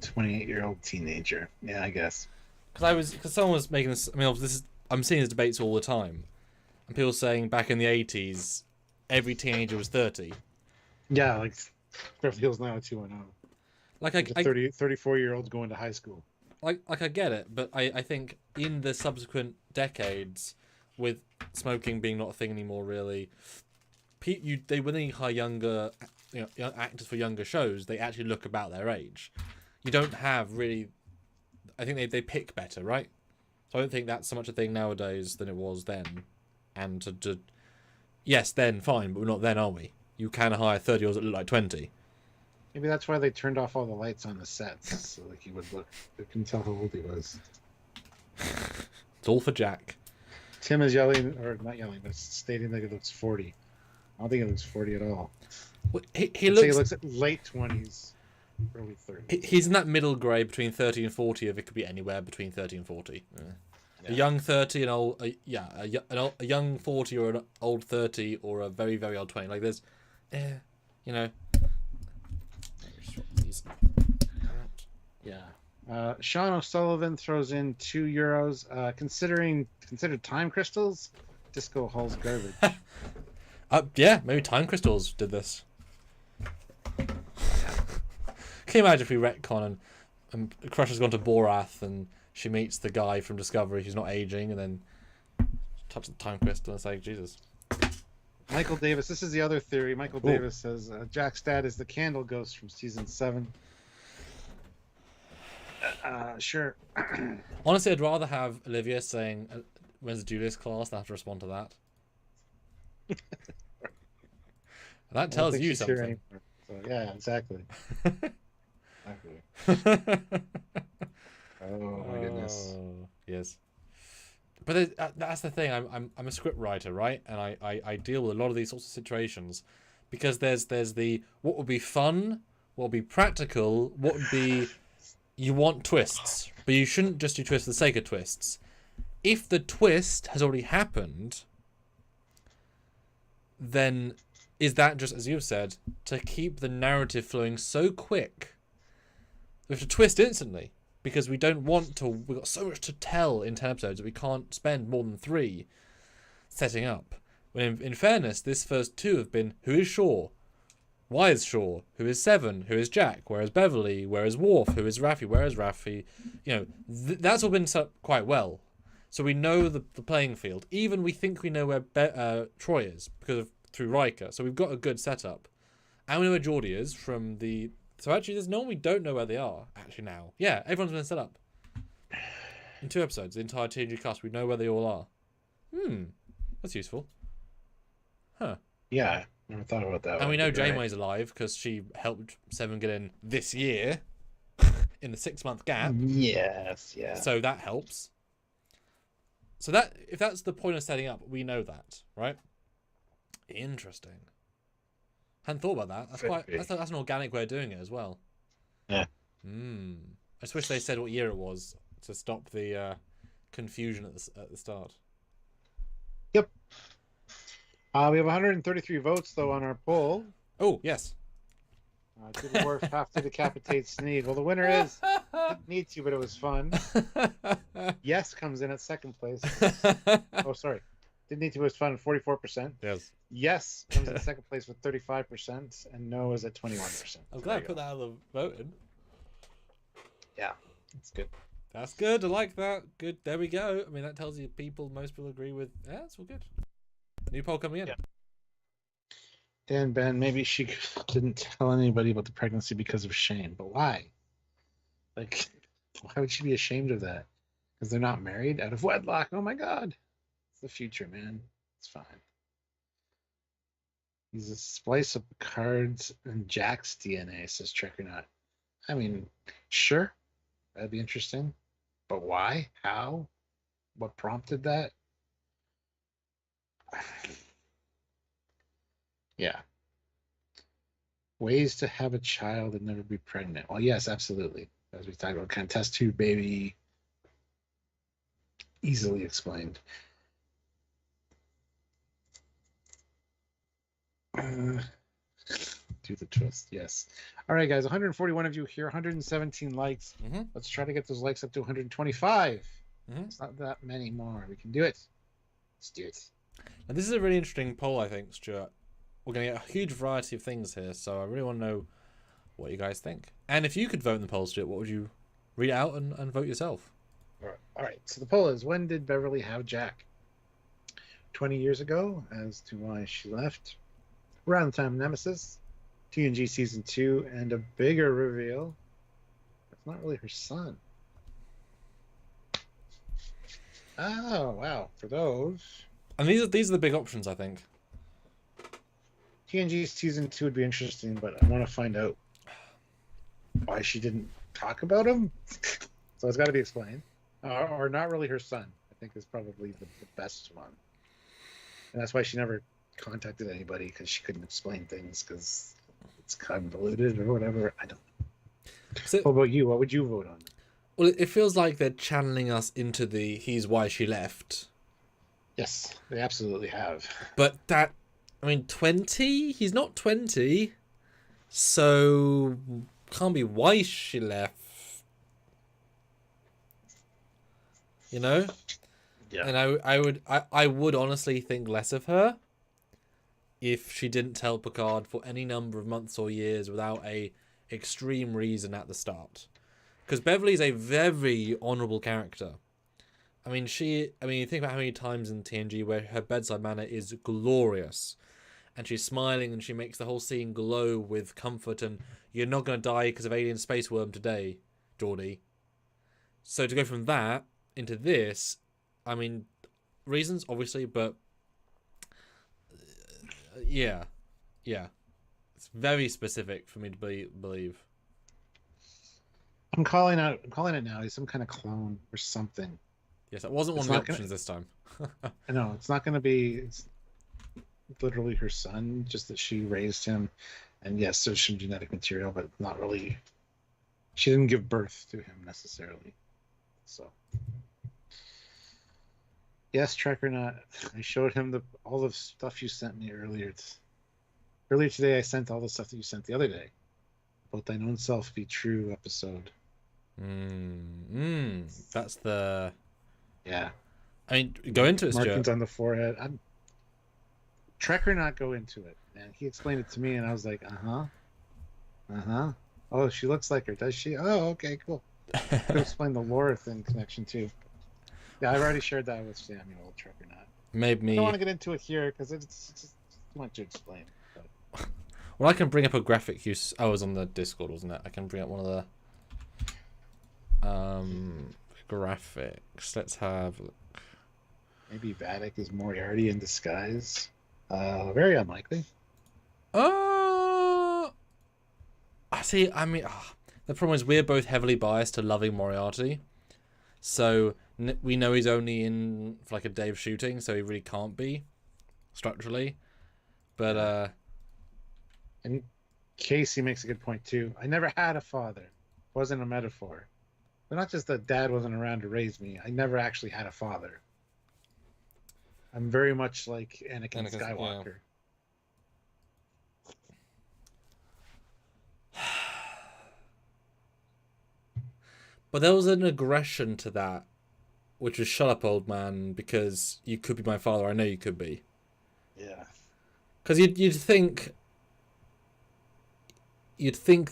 28-year-old teenager. Yeah, I guess. Because someone was making this. I mean, I'm seeing these debates all the time, and people saying back in the 80s, every teenager was 30. Yeah, like Beverly Hills 90210. Like 34-year-olds going to high school. Like I get it, but I think in the subsequent decades, with smoking being not a thing anymore, really, when they hire younger, young actors for younger shows, they actually look about their age. You don't have really. I think they pick better, right? So I don't think that's so much a thing nowadays than it was then. And yes, then fine, but we're not then, are we? You can hire 30-year-olds that look like 20. Maybe that's why they turned off all the lights on the sets, so like he would look. You can tell how old he was. It's all for Jack. Tim is yelling, or not yelling, but stating that he looks 40. I don't think he looks 40 at all. Well, He looks at late 20s, early 30s. He's in that middle grade between 30 and 40. If it could be anywhere between 30 and 40. A young 30, an old, a young 40 or an old 30 or a very, very old 20. Like there's, you know. Yeah. Sean O'Sullivan throws in €2. Considered time crystals, Disco Hall's garbage. Yeah, maybe time crystals did this. Can you imagine if we retcon and Crusher's gone to Borath and she meets the guy from Discovery who's not aging and then touch the time crystal and say, Jesus. Michael Davis, this is the other theory. Michael Davis says Jack's dad is the candle ghost from season 7. Sure. Honestly, I'd rather have Olivia saying, when's the Julius class? And I have to respond to that. That tells you something. So, yeah, exactly. Oh my goodness. Yes. But that's the thing. I'm a script writer, right? And I deal with a lot of these sorts of situations because there's the what would be fun, what would be practical, what would be you want twists, but you shouldn't just do twists for the sake of twists. If the twist has already happened, then is that just, as you've said, to keep the narrative flowing so quick? We have to twist instantly because we don't want to. We've got so much to tell in 10 episodes that we can't spend more than 3 setting up. When in fairness, this first 2 have been who is Shaw, why is Shaw, who is Seven, who is Jack, where is Beverly, where is Worf, who is Raffi, where is Raffi. You know, that's all been set up quite well. So we know the playing field. Even we think we know where Troy is through Riker. So we've got a good setup. And we know where Geordie is from the... So actually, there's no one we don't know where they are, actually, now. Yeah, everyone's been set up. In 2 episodes, the entire TNG cast, we know where they all are. That's useful. Huh. Yeah, never thought about that. And we know Janeway's alive because she helped Seven get in this year in the 6-month gap. Yes, yeah. So that helps. So that if that's the point of setting up, we know that, right? Interesting. Hadn't thought about that. That's an organic way of doing it as well. Yeah. I just wish they said what year it was to stop the confusion at the start. Yep. We have 133 votes though on our poll. Oh yes. Did Worf have to decapitate Sneed? Well, the winner is didn't need to, but it was fun. Yes comes in at second place. Oh, sorry. Didn't need to, it was fun. 44%. Yes. Yes comes in second place with 35%, and no is at 21%. I'm glad I put that out of the voting. Yeah, that's good. That's good. I like that. Good. There we go. I mean, that tells you most people agree with. Yeah, it's all good. New poll coming in. Yeah. Dan Ben, maybe she didn't tell anybody about the pregnancy because of shame, but why? Like, why would she be ashamed of that? Because they're not married out of wedlock. Oh my God, it's the future, man. It's fine. He's a splice of Picard's and Jack's DNA, says Trekyards. I mean, sure, that'd be interesting, but why? How? What prompted that? Yeah. Ways to have a child and never be pregnant. Well, yes, absolutely. As we talked about, kind of test tube baby. Easily explained. Do the twist, yes. All right, guys, 141 of you here, 117 likes. Let's try to get those likes up to 125. It's not that many more. We can do it. Let's do it. Now, this is a really interesting poll, I think, Stuart. We're going to get a huge variety of things here, so I really want to know what you guys think. And if you could vote in the poll, Stuart, what would you read out and vote yourself? All right. So the poll is, when did Beverly have Jack? 20 years ago, as to why she left. Around the time of Nemesis, TNG Season 2, and a bigger reveal. It's not really her son. Oh, wow. For those... And these are the big options, I think. TNG Season 2 would be interesting, but I want to find out why she didn't talk about him. So it's got to be explained. Or not really her son, I think is probably the best one. And that's why she never contacted anybody because she couldn't explain things because it's convoluted or whatever. I don't know. So, What about you? What would you vote on? well, it feels like they're channeling us into the he's why she left. Yes, they absolutely have. But that, I mean, 20? He's not 20. So, can't be why she left. You know? Yeah. And I would honestly think less of her if she didn't tell Picard for any number of months or years without a extreme reason at the start. Because Beverly's a very honourable character. I mean, think about how many times in TNG where her bedside manner is glorious. And she's smiling and she makes the whole scene glow with comfort and you're not going to die because of alien space worm today, Geordie. So to go from that into this, I mean, reasons, obviously, but yeah. It's very specific for me to believe. I'm calling it now. He's some kind of clone or something. Yes, that wasn't one of the options this time. I know, it's not going to be... It's literally her son, just that she raised him. And yes, there's some genetic material, but not really... She didn't give birth to him, necessarily. So... Yes, Trek or not, I showed him all the stuff you sent me earlier. Earlier today, I sent all the stuff that you sent the other day. About Thine Own Self Be True episode. That's the... Yeah. I mean, go into it, Markings Stuart. on the forehead. Trek or not, go into it. And he explained it to me, and I was like, Oh, she looks like her, does she? Oh, okay, cool. Could explain the lore thing connection, too. Yeah, I've already shared that with Samuel, Trek or not. Made me... I don't want to get into it here, because it's just too much to explain. But... Well, I can bring up a graphic use... I was on the Discord, wasn't it? I can bring up one of the... graphics. Let's have a look. Maybe Vadic is Moriarty in disguise. Very unlikely. I see. I mean, the problem is we're both heavily biased to loving Moriarty, so we know he's only in for like a day of shooting, so he really can't be structurally. But and Casey makes a good point too. I never had a father. Wasn't a metaphor. But not just that dad wasn't around to raise me. I never actually had a father. I'm very much like Anakin Skywalker. Yeah. But there was an aggression to that, which was shut up, old man, because you could be my father. I know you could be. Yeah. Because you'd think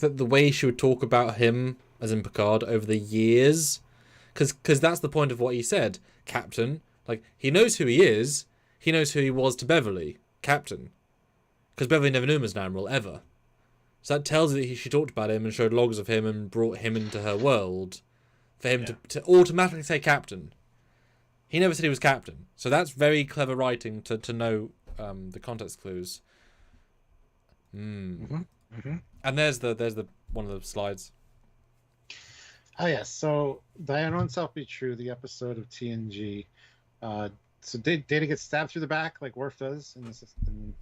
that the way she would talk about him, as in Picard, over the years, because that's the point of what he said, Captain. Like, he knows who he is. He knows who he was to Beverly, Captain. Because Beverly never knew him as an admiral, ever. So that tells you that she talked about him and showed logs of him and brought him into her world for him to automatically say Captain. He never said he was Captain. So that's very clever writing to know the context clues. And there's the one of the slides. Oh yes, so Thine Own Self Be True, the episode of TNG. So Data gets stabbed through the back like Worf does in the system.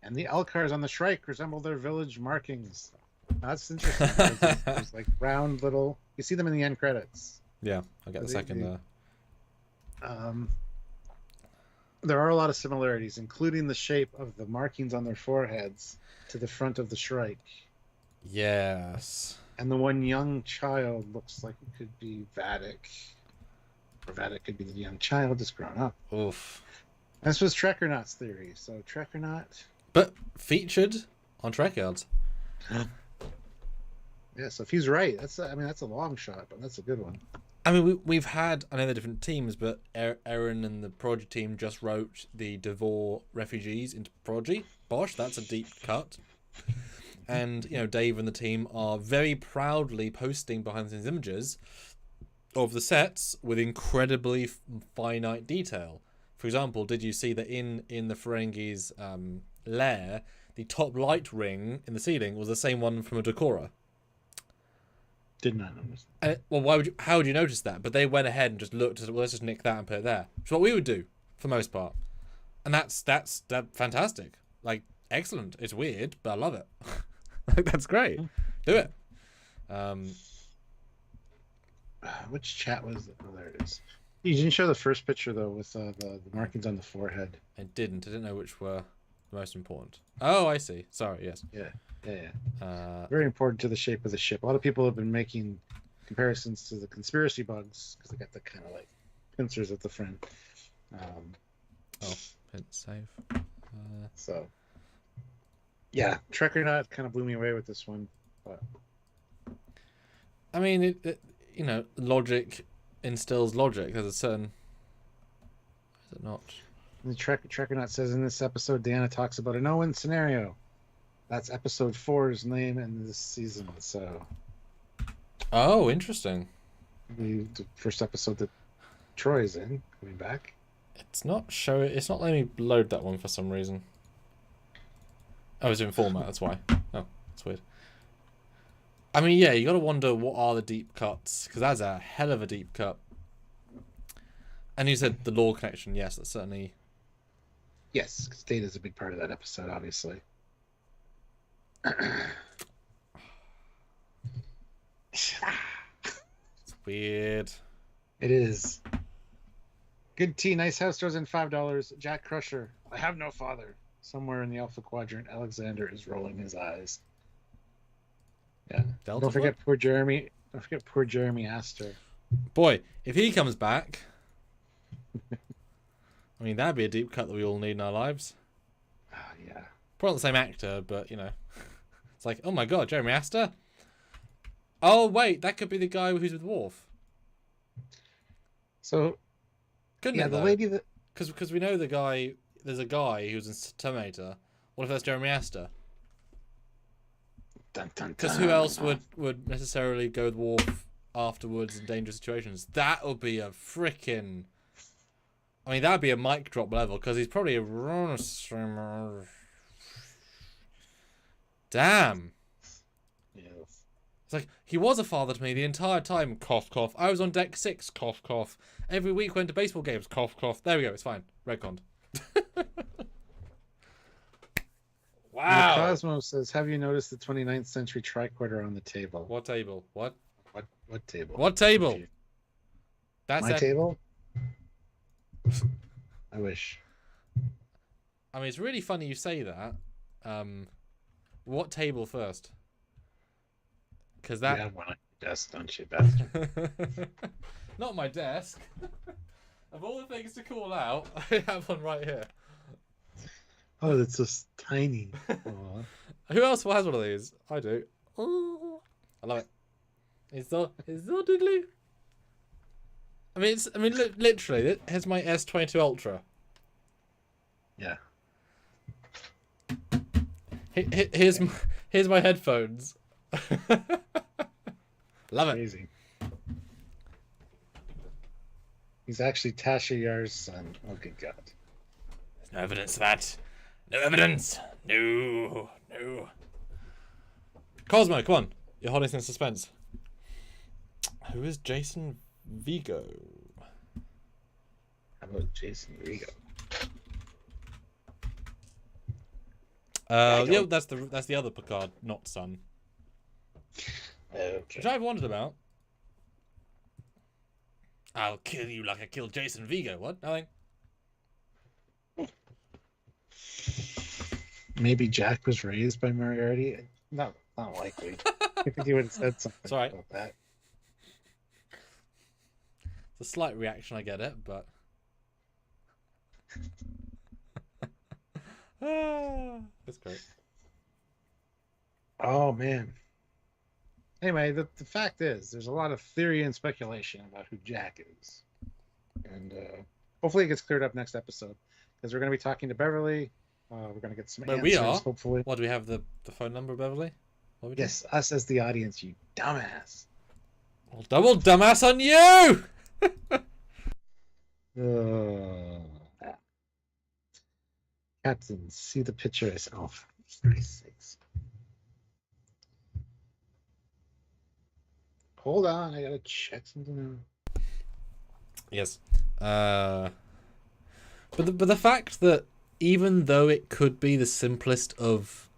And the Elcars on the Shrike resemble their village markings. That's interesting. There's like round little... You see them in the end credits. Yeah, I'll get the second there. There are a lot of similarities, including the shape of the markings on their foreheads to the front of the Shrike. Yes. And the one young child looks like it could be Vadic. Or Vadic could be the young child just grown up. Oof. This was Trek or Not's theory. So Trek or Not... But featured on Trekyards. Yeah, so if he's right, that's a long shot, but that's a good one. I mean, we've had, I know they're different teams, but Aaron and the Prodigy team just wrote the Devore refugees into Prodigy. Bosh, that's a deep cut. And, Dave and the team are very proudly posting behind-the-scenes images of the sets with incredibly finite detail. For example, did you see that in the Ferengi's lair, the top light ring in the ceiling was the same one from a Decora? Did not notice. Well, how would you notice that? But they went ahead and just looked at it. Well, let's just nick that and put it there. Which is what we would do, for the most part. And that's fantastic. Like, excellent. It's weird, but I love it. Like, that's great. Do it. Which chat was it? Oh, there it is. You didn't show the first picture though, with the markings on the forehead. I didn't know which were the most important. Oh, I see. Sorry. Yes. Yeah. Very important to the shape of the ship. A lot of people have been making comparisons to the conspiracy bugs because they got the kind of like pincers at the front. Hint save. So, yeah, Trekyard kind of blew me away with this one. But I mean, logic instills logic. There's a certain. Is it not? The Trekyard says in this episode, Deanna talks about a no-win scenario. That's episode 4's name in this season. So. Oh, interesting. The first episode that Troy's in, coming back. It's not letting me load that one for some reason. Oh, it's in format, that's why. Oh, that's weird. I mean, yeah, you gotta wonder what are the deep cuts, because that's a hell of a deep cut. And you said the lore connection, yes, that's certainly... Yes, because Data's a big part of that episode, obviously. It's weird. It is. Good tea, nice house throws in $5. Jack Crusher, I have no father. Somewhere in the Alpha Quadrant, Alexander is rolling his eyes. Yeah. Delta Don't forget poor Jeremy. Don't forget poor Jeremy Astor. Boy, if he comes back, I mean, that'd be a deep cut that we all need in our lives. Yeah. Probably not the same actor, but it's like, oh my god, Jeremy Astor. Oh wait, that could be the guy who's with Worf. So, couldn't yeah, it, the though? lady that because we know the guy. There's a guy who's in Terminator. What if that's Jeremy Astor? Because who else would necessarily go with Worf afterwards in dangerous situations? That would be a freaking... I mean, that would be a mic drop level, because he's probably a... Damn. Yes. It's like, he was a father to me the entire time, cough, cough. I was on deck 6, cough, cough. Every week went to baseball games, cough, cough. There we go, it's fine. Redconned. Wow. Cosmo says, have you noticed the 29th century tricorder on the table? What table? What table? What table? That's my table? I wish. I mean, it's really funny you say that. What table first? Because that... You have one on your desk, don't you, bastard? Not my desk. Of all the things to call out, I have one right here. Oh, that's just tiny. Who else has one of these? I do. Oh, I love it. It's so doodly. I mean, literally. Here's my S22 Ultra. Yeah. Here's my headphones. Love it. Amazing. He's actually Tasha Yar's son. Oh, good God. There's no evidence of that. No evidence. No. Cosmo, come on. You're holding us in suspense. Who is Jason Vigo? How about Jason Vigo? Yeah, that's the other Picard, not son. Okay. Which I've wondered about. I'll kill you like I killed Jason Vigo. What? Nothing. Maybe Jack was raised by Moriarty. Not likely. I think he would have said something about that. It's a slight reaction, I get it, but... That's great. Oh, man. Anyway, the fact is, there's a lot of theory and speculation about who Jack is. And hopefully it gets cleared up next episode. Because we're going to be talking to Beverly. We're going to get some answers, we are? hopefully. What, do we have the phone number, Beverly? Yes, us as the audience, you dumbass. Well, double dumbass on you! Captain, see the picture. Oh, for Christ's sakes. Hold on, I gotta check something out. Yes. But the fact that even though it could be the simplest of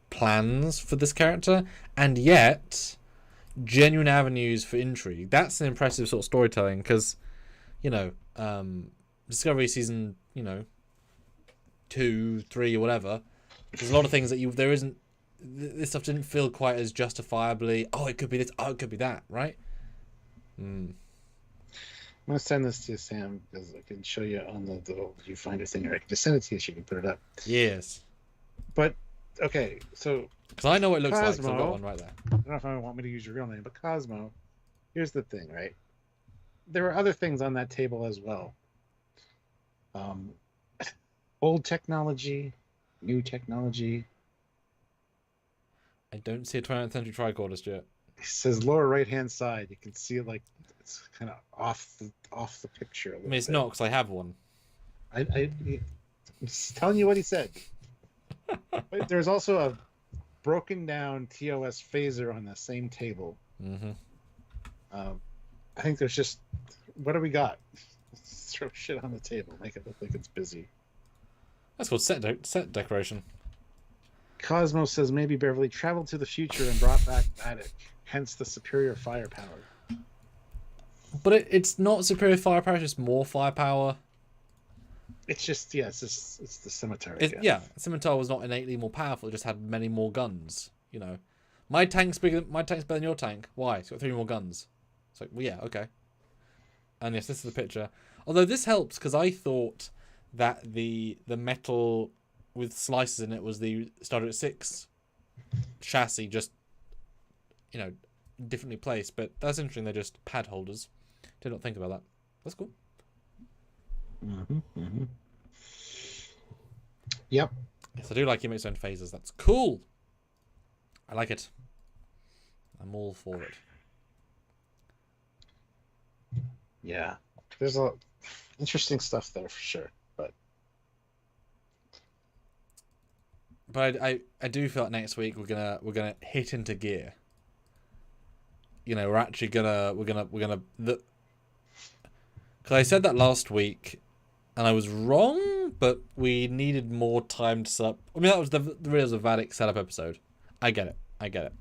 plans for this character, and yet genuine avenues for intrigue, that's an impressive sort of storytelling. Because, you know, Discovery season, 2, 3, or whatever, there's a lot of things that there isn't. This stuff didn't feel quite as justifiably. Oh, it could be this. Oh, it could be that. Right. I'm gonna send this to Sam because I can show you on the you find a thing, or I can just send it to you so you can put it up. Yes. But okay, so because I know what it looks like. So I've got Cosmo, one right there. I don't know if I want me to use your real name, but Cosmo. Here's the thing, right? There were other things on that table as well. Old technology, new technology. I don't see a 20th century tricordist yet. It says lower right hand side. You can see it like it's kind of off the picture. I mean, it's not because I have one. I'm just telling you what he said. But there's also a broken down TOS phaser on the same table. Mm-hmm. I think there's just what do we got? Let's throw shit on the table, make it look like it's busy. That's called set decoration. Cosmo says maybe Beverly traveled to the future and brought back Vadic, hence the superior firepower. But it's not superior firepower; it's just more firepower. It's just it's the scimitar. Yeah, scimitar was not innately more powerful; it just had many more guns. My tank's bigger. My tank's better than your tank. Why? It's got 3 more guns. It's like, well, yeah, okay. And yes, this is the picture. Although this helps because I thought that the metal with slices in it was the Starter 6 chassis, just differently placed. But that's interesting. They're just pad holders. Did not think about that. That's cool. Yep. Yes, I do like he makes his own phasers. That's cool. I like it. I'm all for it. Yeah, there's a interesting stuff there for sure. But I do feel like next week we're gonna hit into gear. We're actually gonna because I said that last week, and I was wrong. But we needed more time to set up. I mean, that was the really was a Vadic setup episode. I get it.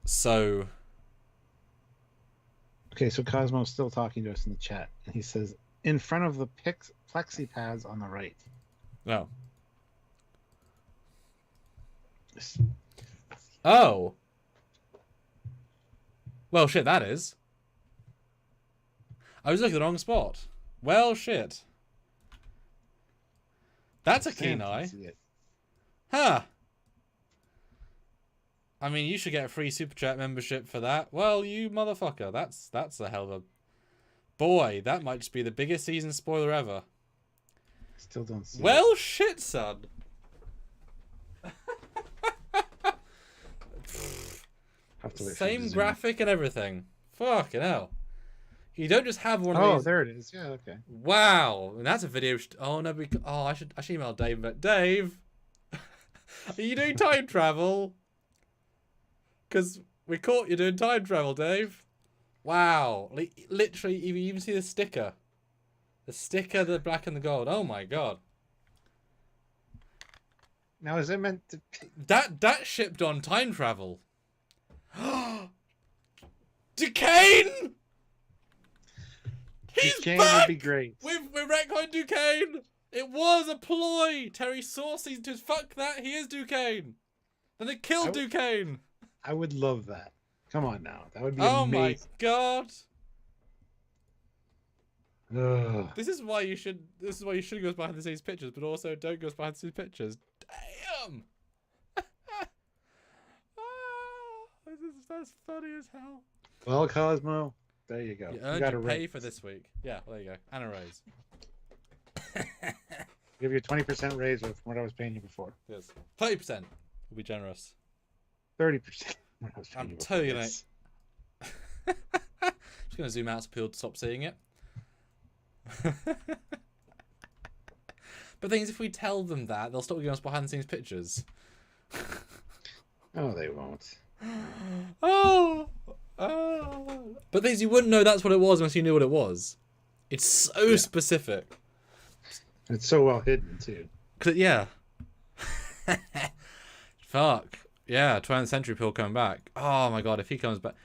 So. Okay, so Cosmo's still talking to us in the chat, and he says, in front of the plexi pads on the right. No. Oh. Well, shit, that is. I was looking at the wrong spot. Well, shit. That's a keen eye. Huh. I mean, you should get a free Super Chat membership for that. Well, you motherfucker. That's a hell of a... Boy, that might just be the biggest season spoiler ever. Still don't see Well, shit, son. Same graphic and everything. Fucking hell. You don't just have one of these... Oh, there it is. Yeah, okay. Wow. And that's a video... Oh, no. I should email Dave. But Dave, are you doing time travel? Because we caught you doing time travel, Dave. Wow. Literally, you even see the sticker. The sticker, the black and the gold. Oh, my God. Now, is it meant to... That shipped on time travel. Duquesne! He's Duquesne back! would be great. We're retconning Duquesne! It was a ploy! Terry saw season 2. Fuck that, he is Duquesne! And they killed Duquesne! I would love that. Come on now. That would be oh amazing. My God! Ugh. This is why you should go behind the scenes pictures, but also don't go behind the scenes pictures. Damn! That's funny as hell. Well, Cosmo, there you go. You earned your pay for this week. Yeah, well, there you go. And a raise. Give you a 20% raise from what I was paying you before. Yes. 30%. We'll be generous. 30%. I'm totally gonna... Just gonna zoom out so people stop seeing it. But the thing is, if we tell them that, they'll stop giving us behind the scenes pictures. Oh, they won't. Oh. But things you wouldn't know that's what it was unless you knew what it was. It's so specific. It's so well hidden too. Yeah. Fuck. Yeah, 20th Century Pill coming back. Oh my god, if he comes back.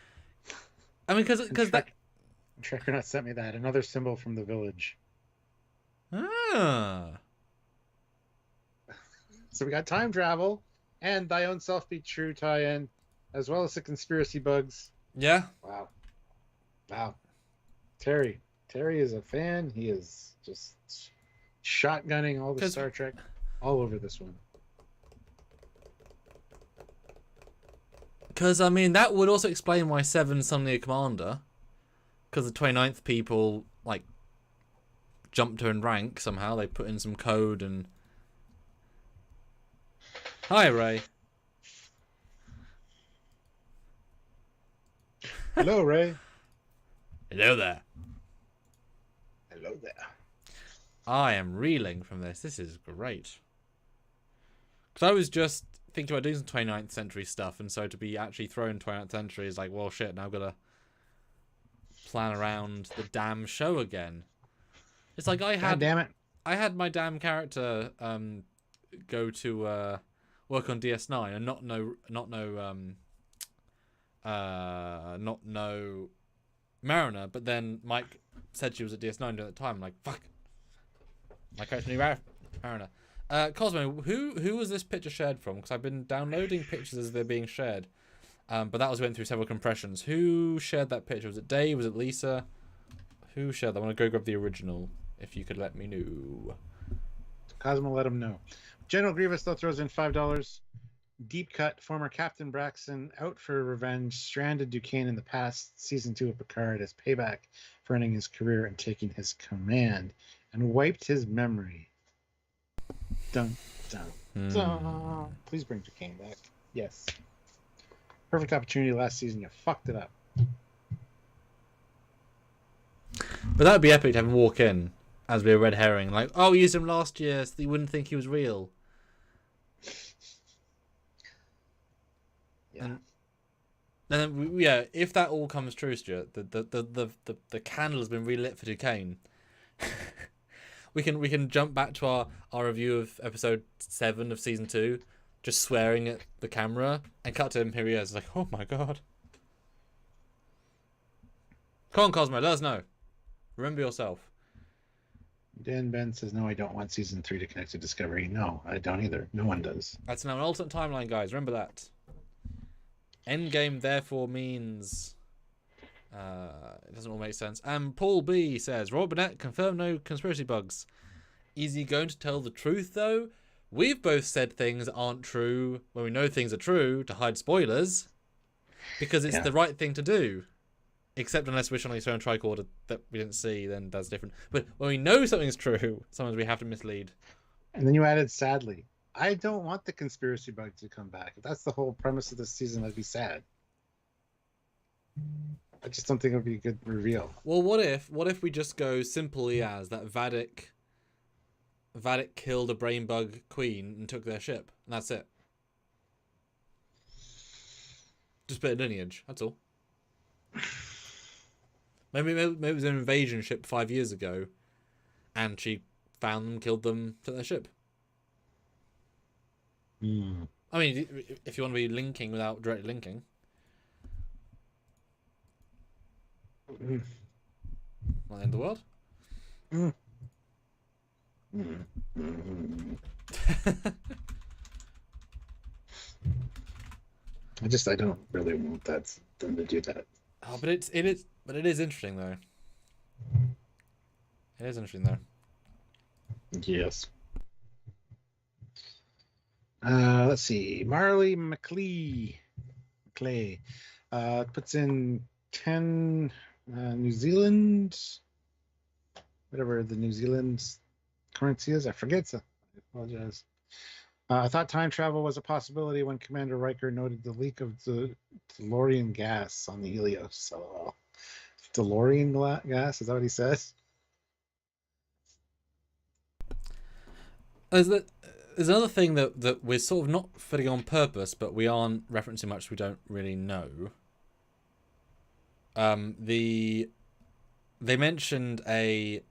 I mean, because that. Trekyard sent me that. Another symbol from the village. Ah. So we got time travel and thy own self be true tie-in, as well as the conspiracy bugs. Yeah. Wow. Wow. Terry is a fan. He is just shotgunning all the Star Trek all over this one. Because, I mean, that would also explain why Seven's suddenly a commander. Because the 29th people, like, jumped her in rank somehow. They put in some code and... Hi, Ray. Hello, Ray. Hello there. Hello there. I am reeling from this. This is great. Because I was just thinking about doing some 29th century stuff, and so to be actually thrown 29th century is like, well, shit, now I've got to plan around the damn show again. It's like I had... God damn it. I had my damn character go to work on DS9 and not know Mariner, but then Mike said she was at DS9 during that time. I'm like, fuck. My character knew Mariner. Cosmo, who was this picture shared from? Because I've been downloading pictures as they're being shared, but that was went through several compressions. Who shared that picture? Was it Dave? Was it Lisa? Who shared that? I want to go grab the original. If you could let me know. Cosmo, let him know. General Grievous, though, throws in $5. Deep cut, former Captain Braxton out for revenge, stranded Duquesne in the past, season 2 of Picard as payback for ending his career and taking his command, and wiped his memory. Dun, dun, dun. Please bring Duquesne back. Yes. Perfect opportunity last season. You fucked it up. But that would be epic to have him walk in as we a red herring. Like, oh, we used him last year so you wouldn't think he was real. Yeah. And then, yeah, if that all comes true, Stuart, the candle has been relit for Duquesne. we can jump back to our review of episode 7 of season 2, just swearing at the camera, and cut to him. Here he is, like, oh my god. Come on, Cosmo, let us know. Remember yourself. Dan Ben says, no, I don't want season 3 to connect to Discovery. No, I don't either. No one does. That's now an alternate timeline, guys. Remember that. Endgame therefore means it doesn't all make sense. And Paul B says, Robert Burnett confirmed no conspiracy bugs. Is he going to tell the truth though? We've both said things aren't true when we know things are true to hide spoilers, because it's the right thing to do. Except unless we're showing a tricorder that we didn't see, then that's different. But when we know something's true, sometimes we have to mislead. And then you added sadly. I don't want the conspiracy bug to come back. If that's the whole premise of this season, I'd be sad. I just don't think it would be a good reveal. Well, what if we just go simply as that Vadic killed a brain bug queen and took their ship, and that's it. Just bit of Lineage, that's all. Maybe it was an invasion ship 5 years ago, and she found them, killed them, took their ship. Mm. I mean, if you want to be linking without directly linking. Mm. Not the end of the world. Mm. Mm. Mm. I don't really want them to do that. Oh, but it is interesting though. It is interesting though. Yes. Let's see. Marley McClee puts in 10 New Zealand, whatever the New Zealand currency is. I forget. I apologize. I thought time travel was a possibility when Commander Riker noted the leak of the DeLorean gas on the Helios. DeLorean gas? Is that what he says? There's another thing that we're sort of not fitting on purpose, but we aren't referencing much we don't really know. They mentioned a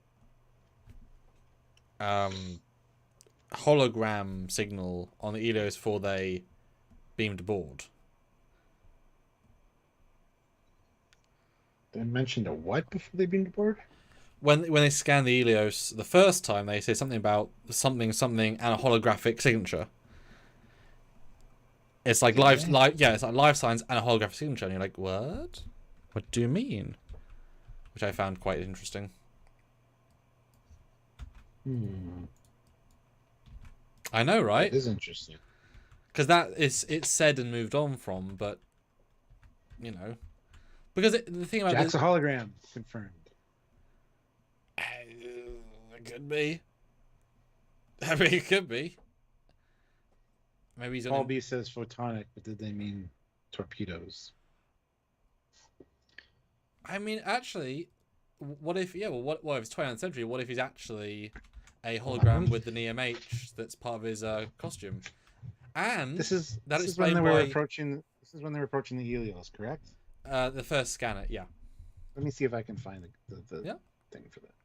hologram signal on the Elios before they beamed aboard. They mentioned a what before they beamed aboard? When they scan the Elios the first time, they say something about something and a holographic signature. It's like it's like life signs and a holographic signature, and you're like, what? What do you mean? Which I found quite interesting. I know, right? It is interesting. Because it's said and moved on from, but you know, because the thing about Jack's a hologram confirmed. It could be. I mean, it could be. Maybe he's Paul B says photonic, but did they mean torpedoes? I mean, actually, what if? Yeah, well, what if it's 29th century? What if he's actually a hologram with the NEMH that's part of his costume? And this is explained when they why... were approaching. This is when they were approaching the Helios, correct? The first scanner, yeah. Let me see if I can find the thing for that.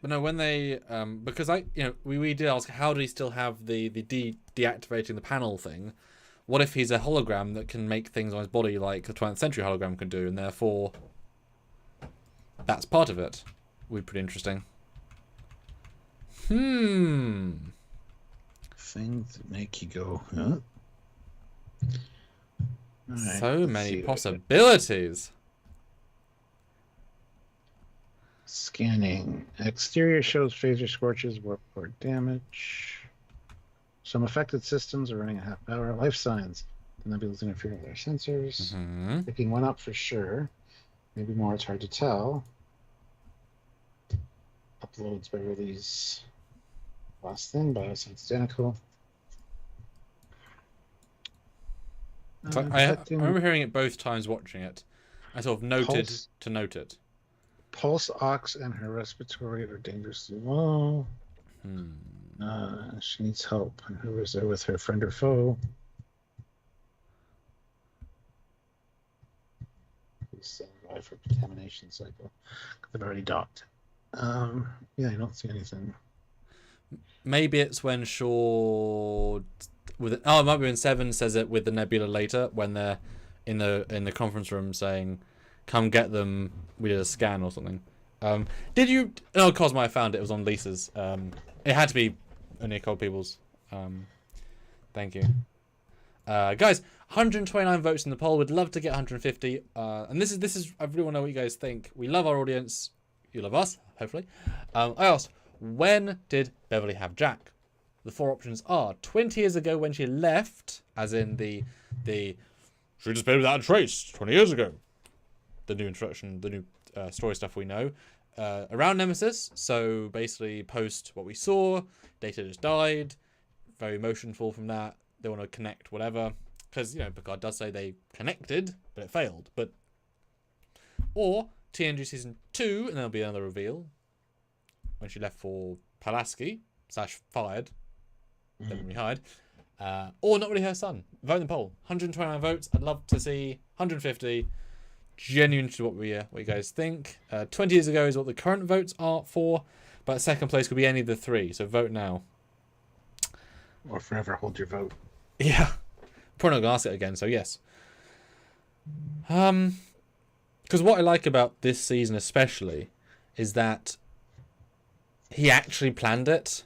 But no, when they because we did ask, how do he still have the deactivating the panel thing? What if he's a hologram that can make things on his body like the 20th century hologram can do, and therefore that's part of it? Would be pretty interesting. Things that make you go, huh? Right, so many possibilities. Scanning. Exterior shows phaser scorches, warp core damage. Some affected systems are running a half hour. Life signs. The nebula's interfering with their sensors. Picking one up for sure. Maybe more, it's hard to tell. Uploads Beverly's last thing, bioscience identical. So I remember hearing it both times watching it. I sort of noted to note it. Pulse ox and her respiratory are dangerously low. She needs help. And who is there with her, friend or foe? Please survive for contamination cycle. They've already docked. Yeah, I don't see anything. Maybe it's when Shaw it might be when Seven says it with the Nebula later when they're in the conference room saying, "Come get them. We did a scan or something." Did you? No, Cosmo. I found it was on Lisa's. It had to be Nicole Peoples. Thank you, guys. 129 votes in the poll. We'd love to get 150. And this is. I really want to know what you guys think. We love our audience. You love us, hopefully. I asked, when did Beverly have Jack? The four options are 20 years ago when she left, as in the she disappeared without a trace 20 years ago. The new introduction, the new story stuff we know. Around Nemesis, so basically post what we saw, Data just died, very emotional from that. They want to connect whatever, because Picard does say they connected, but it failed. Or TNG season 2, and there'll be another reveal when she left for Pulaski / fired. Then we hide. Or not really her son. Vote in the poll. 129 votes. I'd love to see 150. Genuine to what you guys think. 20 years ago is what the current votes are for, but second place could be any of the three. So vote now. Or forever hold your vote. Yeah. Probably not gonna ask it again. So yes. Because what I like about this season especially is that he actually planned it.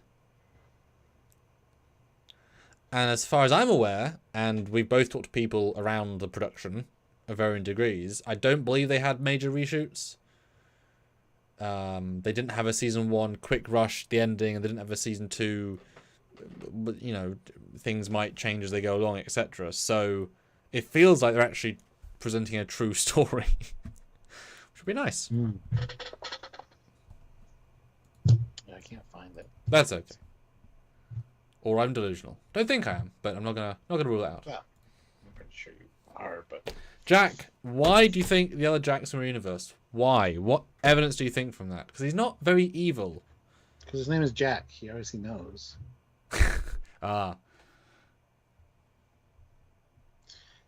And as far as I'm aware, and we've both talked to people around the production of varying degrees, I don't believe they had major reshoots. They didn't have a season 1 quick rush, the ending, and they didn't have a season 2, but things might change as they go along, etc. So it feels like they're actually presenting a true story, which would be nice. Yeah, I can't find it. That's okay. Or I'm delusional. Don't think I am, but I'm not gonna rule it out. Well, I'm pretty sure you are, but Jack, why do you think the other Jacks are in the universe? Why? What evidence do you think from that? Because he's not very evil. Because his name is Jack. He obviously knows. Ah.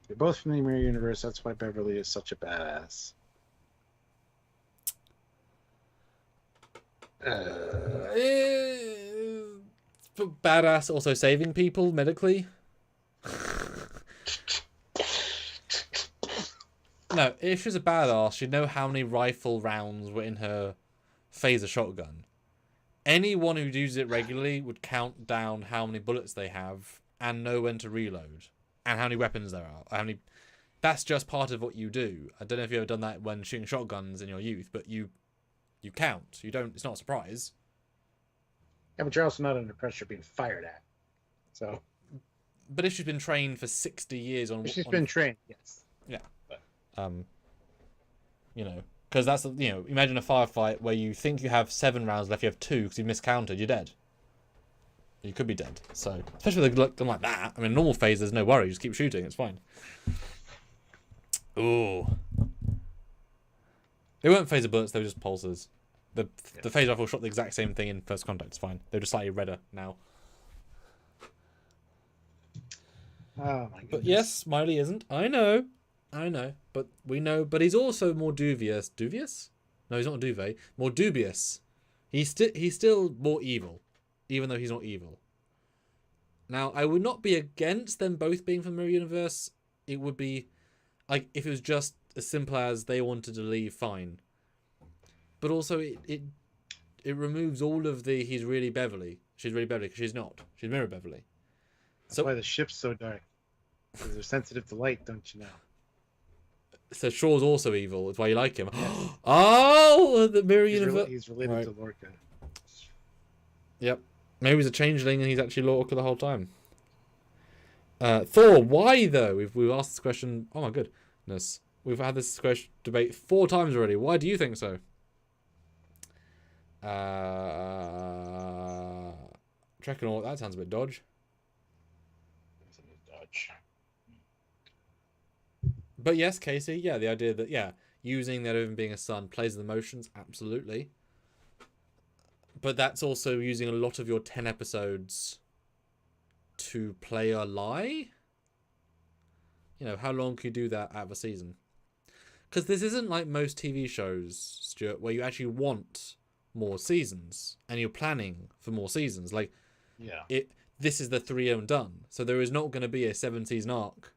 They're both from the mirror universe. That's why Beverly is such a badass. But badass also saving people medically. No, if she was a badass, she'd know how many rifle rounds were in her phaser shotgun. Anyone who uses it regularly would count down how many bullets they have and know when to reload and how many weapons there are. That's just part of what you do. I don't know if you've ever done that when shooting shotguns in your youth, but you count. You don't. It's not a surprise. Yeah, but you're also not under pressure being fired at. So. But if she's been trained for 60 years on... She's been trained, yes. Yeah. But, you know, because that's, you know, imagine a firefight where you think you have 7 rounds left, you have 2 because you miscounted, you're dead. You could be dead. So, especially with a gun like that. I mean, normal phase, there's no worry. Just keep shooting. It's fine. Ooh. They weren't phaser bullets, they were just pulsers. The phaser rifle shot the exact same thing in First Contact. It's fine. They're just slightly redder now. Oh my goodness. But yes, Smiley isn't. I know. But we know. But he's also more dubious. Dubious? No, he's not a duvet. More dubious. He's still more evil, even though he's not evil. Now, I would not be against them both being from the mirror universe. It would be like if it was just as simple as they wanted to leave, fine. But also, it removes all of the he's really Beverly. She's really Beverly because she's not. She's mirror Beverly. That's why the ship's so dark. Because they're sensitive to light, don't you know? So Shaw's also evil. That's why you like him. Yes. Oh, the mirror universe. He's related to Lorca. Yep. Maybe he's a changeling and he's actually Lorca the whole time. Thor, why though? We've asked this question. Oh my goodness. We've had this question debate 4 times already. Why do you think so? Trekyards, that sounds a bit dodge. But yes, Casey, yeah, the idea that, yeah, using that even being a son plays with emotions, absolutely. But that's also using a lot of your 10 episodes to play a lie. You know, how long can you do that out of a season? Because this isn't like most TV shows, Stuart, where you actually want more seasons and you're planning for more seasons. Like, yeah, this is the 3 and done. So there is not going to be a 7-season arc.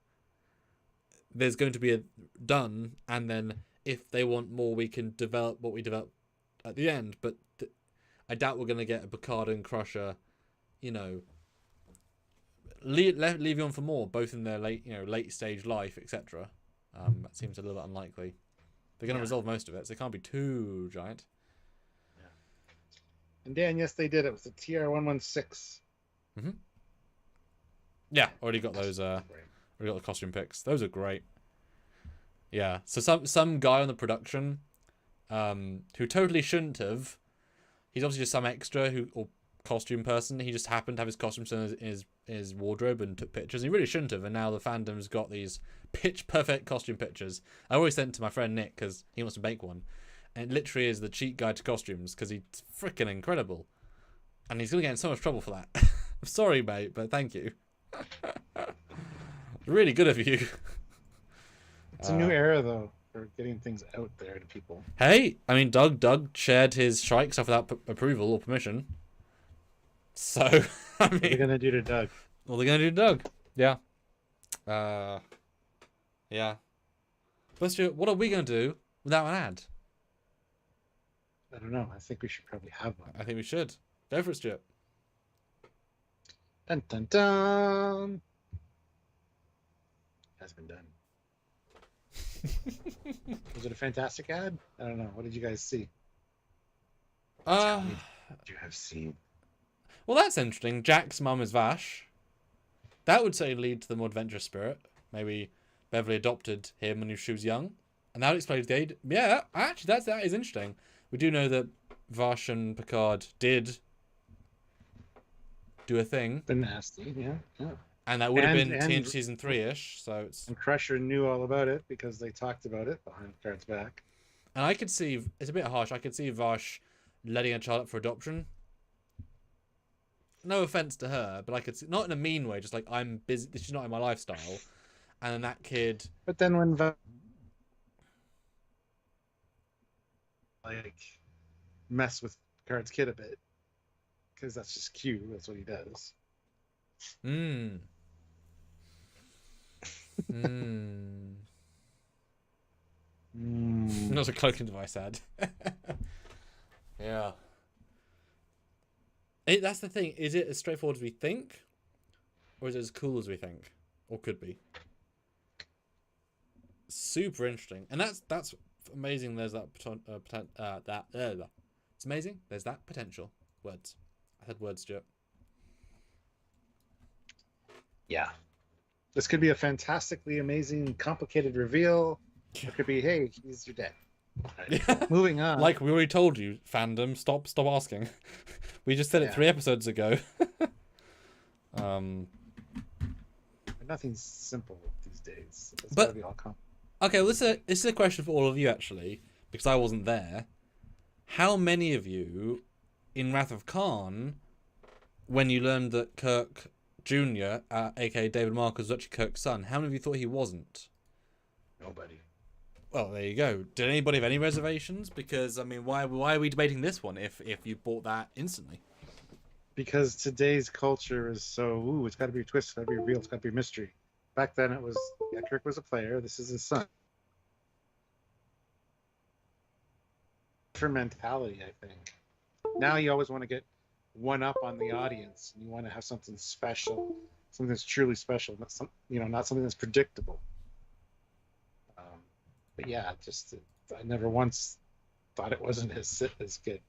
There's going to be a done, and then if they want more, we can develop what we develop at the end. But I doubt we're going to get a Picard and Crusher, you know, leave you on for more, both in their late stage life, etc. That seems a little bit unlikely. They're going to resolve most of it, so it can't be too giant. Yeah. And Dan, yes, they did it with the TR-116. Mm-hmm. Yeah, already got those. We got the costume picks. Those are great. Yeah. So some guy on the production, who totally shouldn't have. He's obviously just some extra or costume person. He just happened to have his costumes in his wardrobe and took pictures. He really shouldn't have. And now the fandom's got these pitch perfect costume pictures. I always sent it to my friend Nick because he wants to make one. And it literally is the cheat guide to costumes because he's freaking incredible. And he's gonna get in so much trouble for that. I'm sorry, mate, but thank you. Really good of you. It's a new era, though, for getting things out there to people. Hey, I mean, Doug shared his Shrike stuff without approval or permission. So, I mean... What are they going to do to Doug? What are they going to do to Doug? Yeah. Yeah. But Stuart, what are we going to do without an ad? I don't know. I think we should probably have one. I think we should. Go for it, Stuart. Dun, dun, dun. Has been done. Was it a fantastic ad? I don't know. What did you guys see? What did you have seen? Well, that's interesting. Jack's mum is Vash. That would say lead to the more adventurous spirit. Maybe Beverly adopted him when she was young, and that explains the age. Yeah, actually, that is interesting. We do know that Vash and Picard did do a thing. The nasty, yeah. And that would have been TNG season 3-ish, so it's... And Crusher knew all about it because they talked about it behind Picard's back. And I could see... It's a bit harsh. I could see Vash letting a child up for adoption. No offense to her, but I could see... Not in a mean way, just like, I'm busy... This is not in my lifestyle. And then that kid... But then when mess with Picard's kid a bit, because that's just Q. That's what he does. Not a cloaking device ad. Yeah. That's the thing. Is it as straightforward as we think? Or is it as cool as we think? Or could be? Super interesting. And that's amazing. There's that it's amazing. There's that potential. Words. I said words, Stuart. Yeah. This could be a fantastically amazing, complicated reveal. It could be, hey, he's your dad. Right. Moving on. Like we already told you, fandom, stop asking. We just said it 3 episodes ago. Nothing's simple these days. It's but gotta be all okay, well, this is a question for all of you actually, because I wasn't there. How many of you, in Wrath of Khan, when you learned that Kirk Jr., aka David Marcus, was actually Kirk's son, how many of you thought he wasn't? Nobody. Well, there you go. Did anybody have any reservations? Because I mean, why are we debating this one if you bought that instantly? Because today's culture is so, it's got to be a twist, it's got to be revealed, it's got to be a mystery. Back then it was, Kirk was a player, this is his son. For mentality, I think. Now you always want to get one up on the audience, and you want to have something special, something that's truly special, not something that's predictable. But yeah, I never once thought it wasn't as good.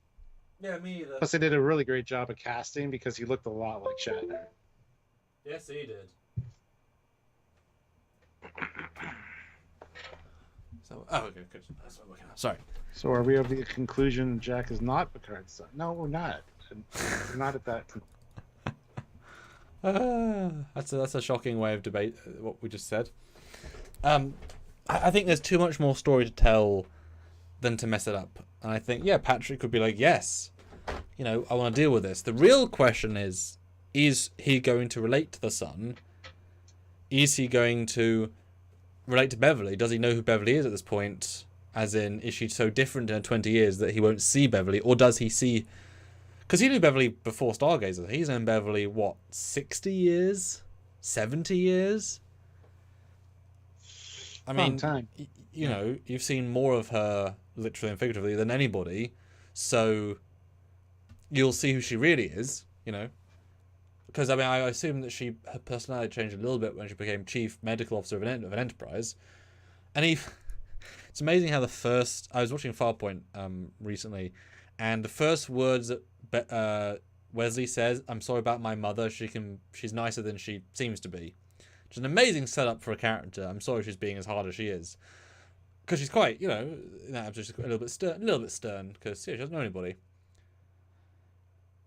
Yeah, me either. Plus, they did a really great job of casting because he looked a lot like Shatner. Yes, he did. So, okay, good. That's what I'm looking at. Sorry. So, are we of the conclusion Jack is not Picard's son? No, we're not. We're not at that. That's a shocking way of debate. What we just said. I think there's too much more story to tell than to mess it up. And I think, Patrick could be like, yes, I want to deal with this. The real question is he going to relate to the son? Is he going to relate to Beverly? Does he know who Beverly is at this point? As in, is she so different in 20 years that he won't see Beverly? Or does he see... Because he knew Beverly before Stargazer. He's known Beverly, 60 years? 70 years? I mean, time. You've seen more of her, literally and figuratively, than anybody. So, you'll see who she really is, Because, I mean, I assume that her personality changed a little bit when she became chief medical officer of an enterprise. And it's amazing how I was watching Farpoint recently, and the first words that Wesley says, "I'm sorry about my mother, she's nicer than she seems to be." Which is an amazing setup for a character. I'm sorry she's being as hard as she is. Because she's quite, she's a little bit stern, because she doesn't know anybody.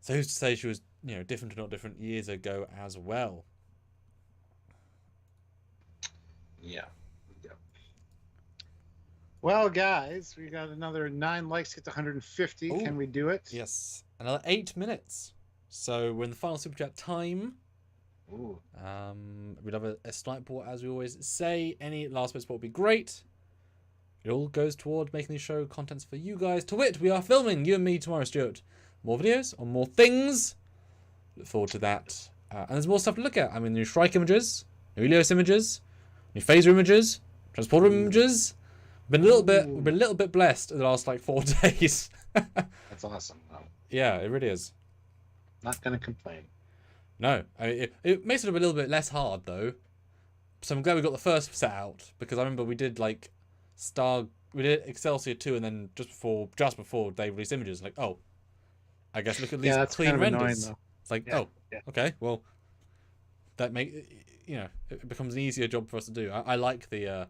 So who's to say she was, different or not different years ago as well? Yeah. Well, guys, we got another 9 likes to get to 150. Ooh. Can we do it? Yes. Another 8 minutes. So we're in the final super chat time. Ooh. We'd have a snipe ball, as we always say. Any last bit support would be great. It all goes toward making the show contents for you guys. To wit, we are filming, you and me, tomorrow, Stuart. More videos on more things. Look forward to that. And there's more stuff to look at. I mean, new Shrike images, new Elios images, new phaser images, transporter images. We've been a little bit blessed in the last 4 days. That's awesome. Yeah, it really is. Not gonna complain. No, it makes it a little bit less hard though. So I'm glad we got the first set out, because I remember we did we did Excelsior 2, and then just before they released images, I guess look at these clean renders. Annoying, it's okay, well, that it becomes an easier job for us to do. I like the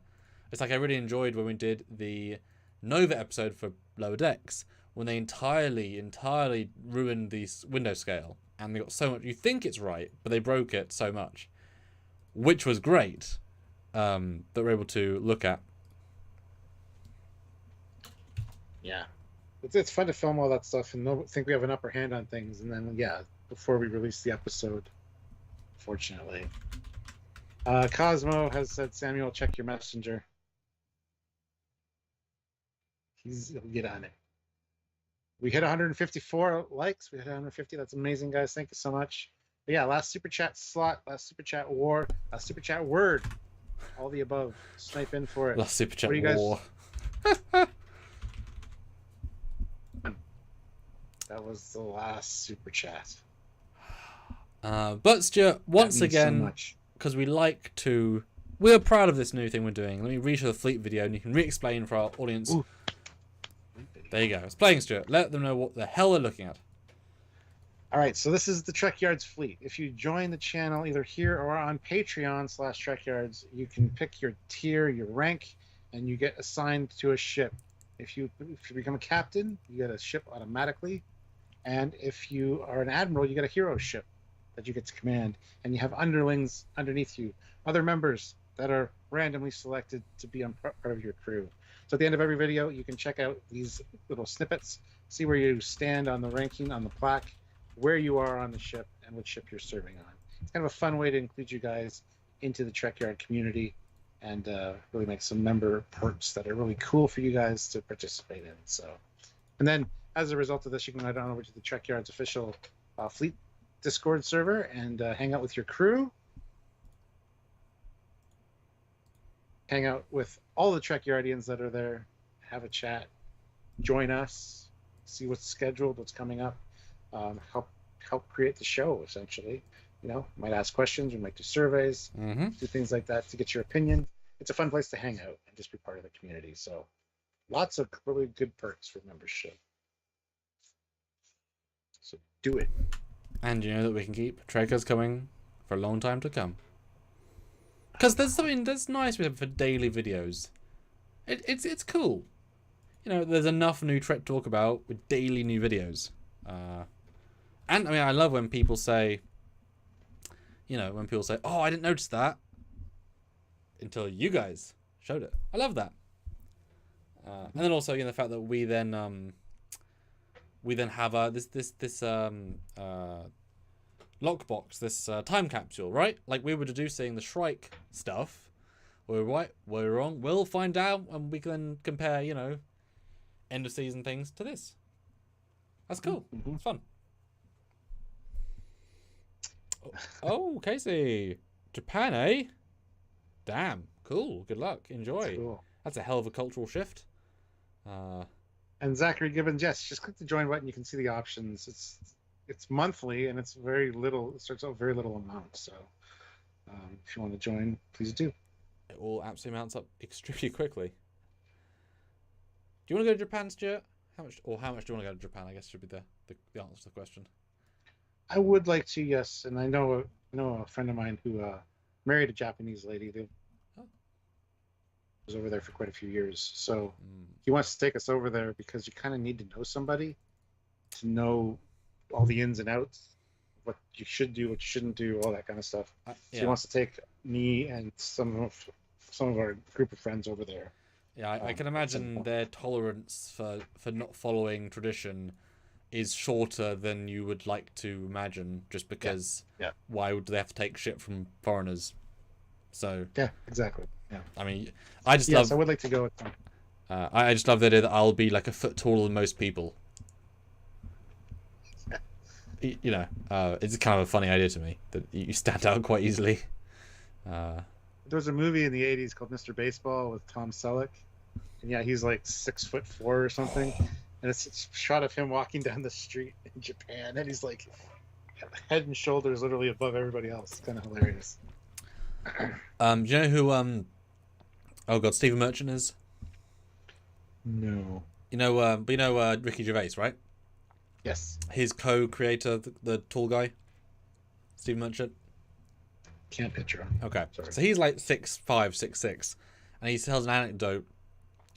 it's I really enjoyed when we did the Nova episode for Lower Decks, when they entirely ruined the window scale. And they got so much. You think it's right, but they broke it so much, which was great. That we're able to look at. Yeah, it's fun to film all that stuff and think we have an upper hand on things, and then before we release the episode, fortunately. Cosmo has said, Samuel, check your messenger. He'll get on it. We hit 154 likes. We hit 150. That's amazing, guys. Thank you so much. But yeah, last super chat slot, last super chat war, last super chat word. All the above. Snipe in for it. Last super chat What do you guys... war. That was the last super chat. But Stuart, once again, so because we're proud of this new thing we're doing. Let me re-show the fleet video, and you can re-explain for our audience. Ooh. There you go. It's playing, Stuart. Let them know what the hell they're looking at. All right, so this is the Trekyards fleet. If you join the channel either here or on Patreon/Trekyards, you can pick your tier, your rank, and you get assigned to a ship. If you become a captain, you get a ship automatically. And if you are an admiral, you get a hero ship that you get to command. And you have underlings underneath you, other members that are randomly selected to be on part of your crew. So at the end of every video, you can check out these little snippets, see where you stand on the ranking, on the plaque, where you are on the ship, and which ship you're serving on. It's kind of a fun way to include you guys into the Trekyard community and really make some member perks that are really cool for you guys to participate in. So, and then as a result of this, you can head on over to the Trekyards official fleet Discord server and hang out with your crew. Hang out with all the Trekyardians that are there, have a chat, join us, see what's scheduled, what's coming up, help create the show, essentially. You know, might ask questions, we might do surveys, do things like that to get your opinion. It's a fun place to hang out and just be part of the community. So lots of really good perks for membership. So do it. And you know that we can keep Trekyards coming for a long time to come. Because there's something that's nice for daily videos. It's cool. You know, there's enough new Trek to talk about with daily new videos. And I mean, I love when people say, oh, I didn't notice that until you guys showed it. I love that. And then also, the fact that we then have this lockbox, this time capsule, right? Like we were deducing the Shrike stuff. We're right, we're wrong. We'll find out, and we can compare, end of season things to this. That's cool. It's fun. Oh, Casey, Japan, eh? Damn, cool. Good luck. Enjoy. Cool. That's a hell of a cultural shift. And Zachary Gibbons, yes, just click the join button. You can see the options. It's monthly, and it's very little. It starts out very little amount. So if you want to join, please do. It all absolutely mounts up extremely quickly. Do you want to go to Japan, Stuart? How much do you want to go to Japan? I guess should be the answer to the question. I would like to, yes. And I know a friend of mine who married a Japanese lady. They was over there for quite a few years. So he wants to take us over there because you kind of need to know somebody to know all the ins and outs, what you should do, what you shouldn't do, all that kind of stuff. So he wants to take me and some of our group of friends over there. Yeah, I can imagine their tolerance for not following tradition is shorter than you would like to imagine, just because why would they have to take shit from foreigners? So yeah, exactly. Yeah, I mean, I would like to go with them. I just love the idea that I'll be like a foot taller than most people. It's kind of a funny idea to me that you stand out quite easily. There was a movie in the 80s called Mr. Baseball with Tom Selleck. And yeah, he's like 6'4" or something. And it's a shot of him walking down the street in Japan. And he's like head and shoulders literally above everybody else. It's kind of hilarious. Do you know who, Stephen Merchant is? No. Ricky Gervais, right? Yes. His co-creator, the tall guy, Stephen Merchant. Can't picture him. Okay. Sorry. So he's like 6'5", 6'6", and he tells an anecdote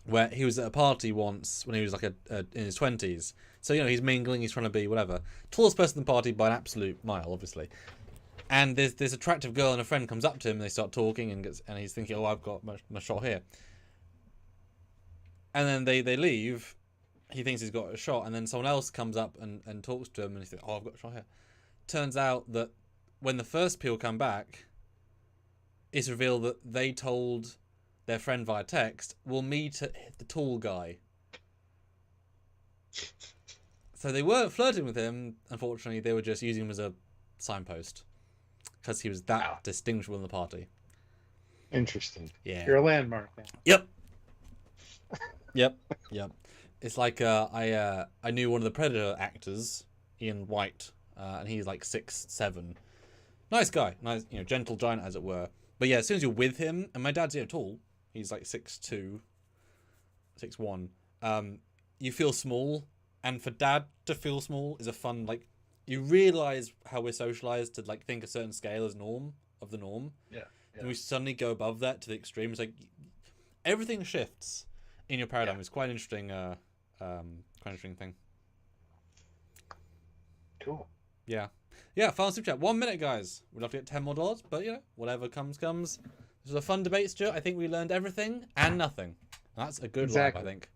where he was at a party once when he was like in his 20s. So he's mingling, he's trying to be whatever. Tallest person in the party by an absolute mile, obviously. And there's this attractive girl and a friend comes up to him and they start talking and he's thinking, oh, I've got my shot here. And then they leave. He thinks he's got a shot, and then someone else comes up and talks to him, and he thinks, oh, I've got a shot here. Turns out that when the first people come back, it's revealed that they told their friend via text, we'll meet at the tall guy. So they weren't flirting with him. Unfortunately, they were just using him as a signpost because he was that distinguishable in the party. Interesting. Yeah. You're a landmark now. Yep. Yep. It's like I knew one of the Predator actors, Ian White, and he's like 6'7". Nice guy, nice, gentle giant as it were. But yeah, as soon as you're with him, and my dad's tall, he's like 6'2", 6'1". You feel small, and for Dad to feel small is a fun, like, you realise how we're socialised to like think a certain scale as norm of the norm. Yeah. And we suddenly go above that to the extreme. It's like everything shifts in your paradigm. It's quite an interesting, thing. Cool. Yeah, final super chat. 1 minute, guys. We'd love to get $10 more, but whatever comes. This was a fun debate, Stuart. I think we learned everything and nothing. That's a good life, I think.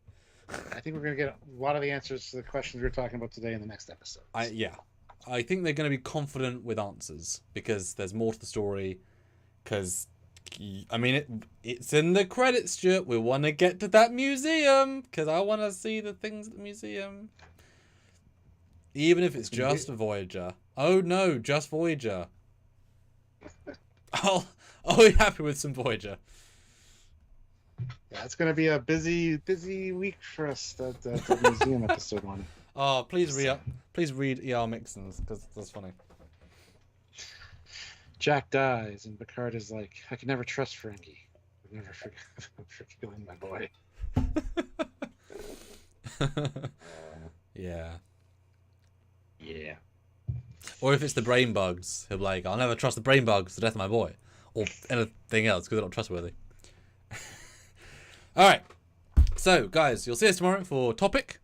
I think we're going to get a lot of the answers to the questions we were talking about today in the next episode. I think they're going to be confident with answers because there's more to the story. Because, I mean, it's in the credits, Stuart. We want to get to that museum because I want to see the things at the museum. Even if it's just Voyager. Oh no, just Voyager. I'll be happy with some Voyager. Yeah, it's going to be a busy week for us. That museum episode one. Oh, please read E.R. Mixon's because that's funny. Jack dies, and Picard is like, I can never trust Ferengi. I've never for killing my boy. Yeah. Yeah. Or if it's the brain bugs, he'll be like, I'll never trust the brain bugs, the death of my boy. Or anything else, because they're not trustworthy. Alright. So, guys, you'll see us tomorrow for Topic.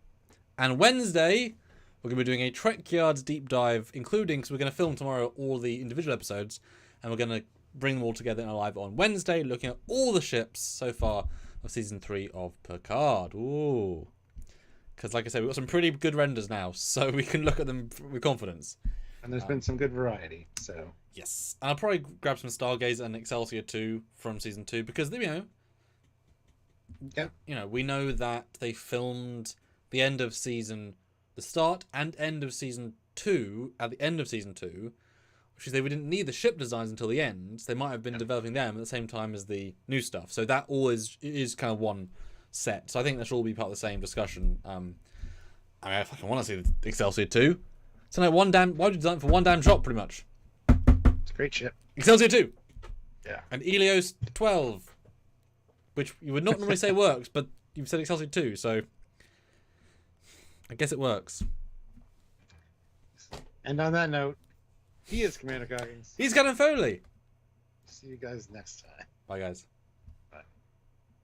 And Wednesday, we're going to be doing a Trekyards deep dive, including, because we're going to film tomorrow all the individual episodes, and we're going to bring them all together in a live on Wednesday, looking at all the ships so far of Season 3 of Picard. Ooh. Because, like I said, we've got some pretty good renders now, so we can look at them with confidence. And there's been some good variety, so... Yes. And I'll probably grab some Stargazer and Excelsior 2 from Season 2, because, we know that they filmed the start and end of Season 2 at the end of Season 2, which is we didn't need the ship designs until the end. They might have been developing them at the same time as the new stuff. So that all is kind of one set. So I think that should all be part of the same discussion. I mean, I fucking want to see the Excelsior 2. So like why would you design it for one damn shot, pretty much? It's a great ship. Excelsior 2. Yeah. And Helios 12, which you would not normally say works, but you've said Excelsior 2, so I guess it works. And on that note, he is Commander Goggins. He's Captain Foley. See you guys next time. Bye, guys.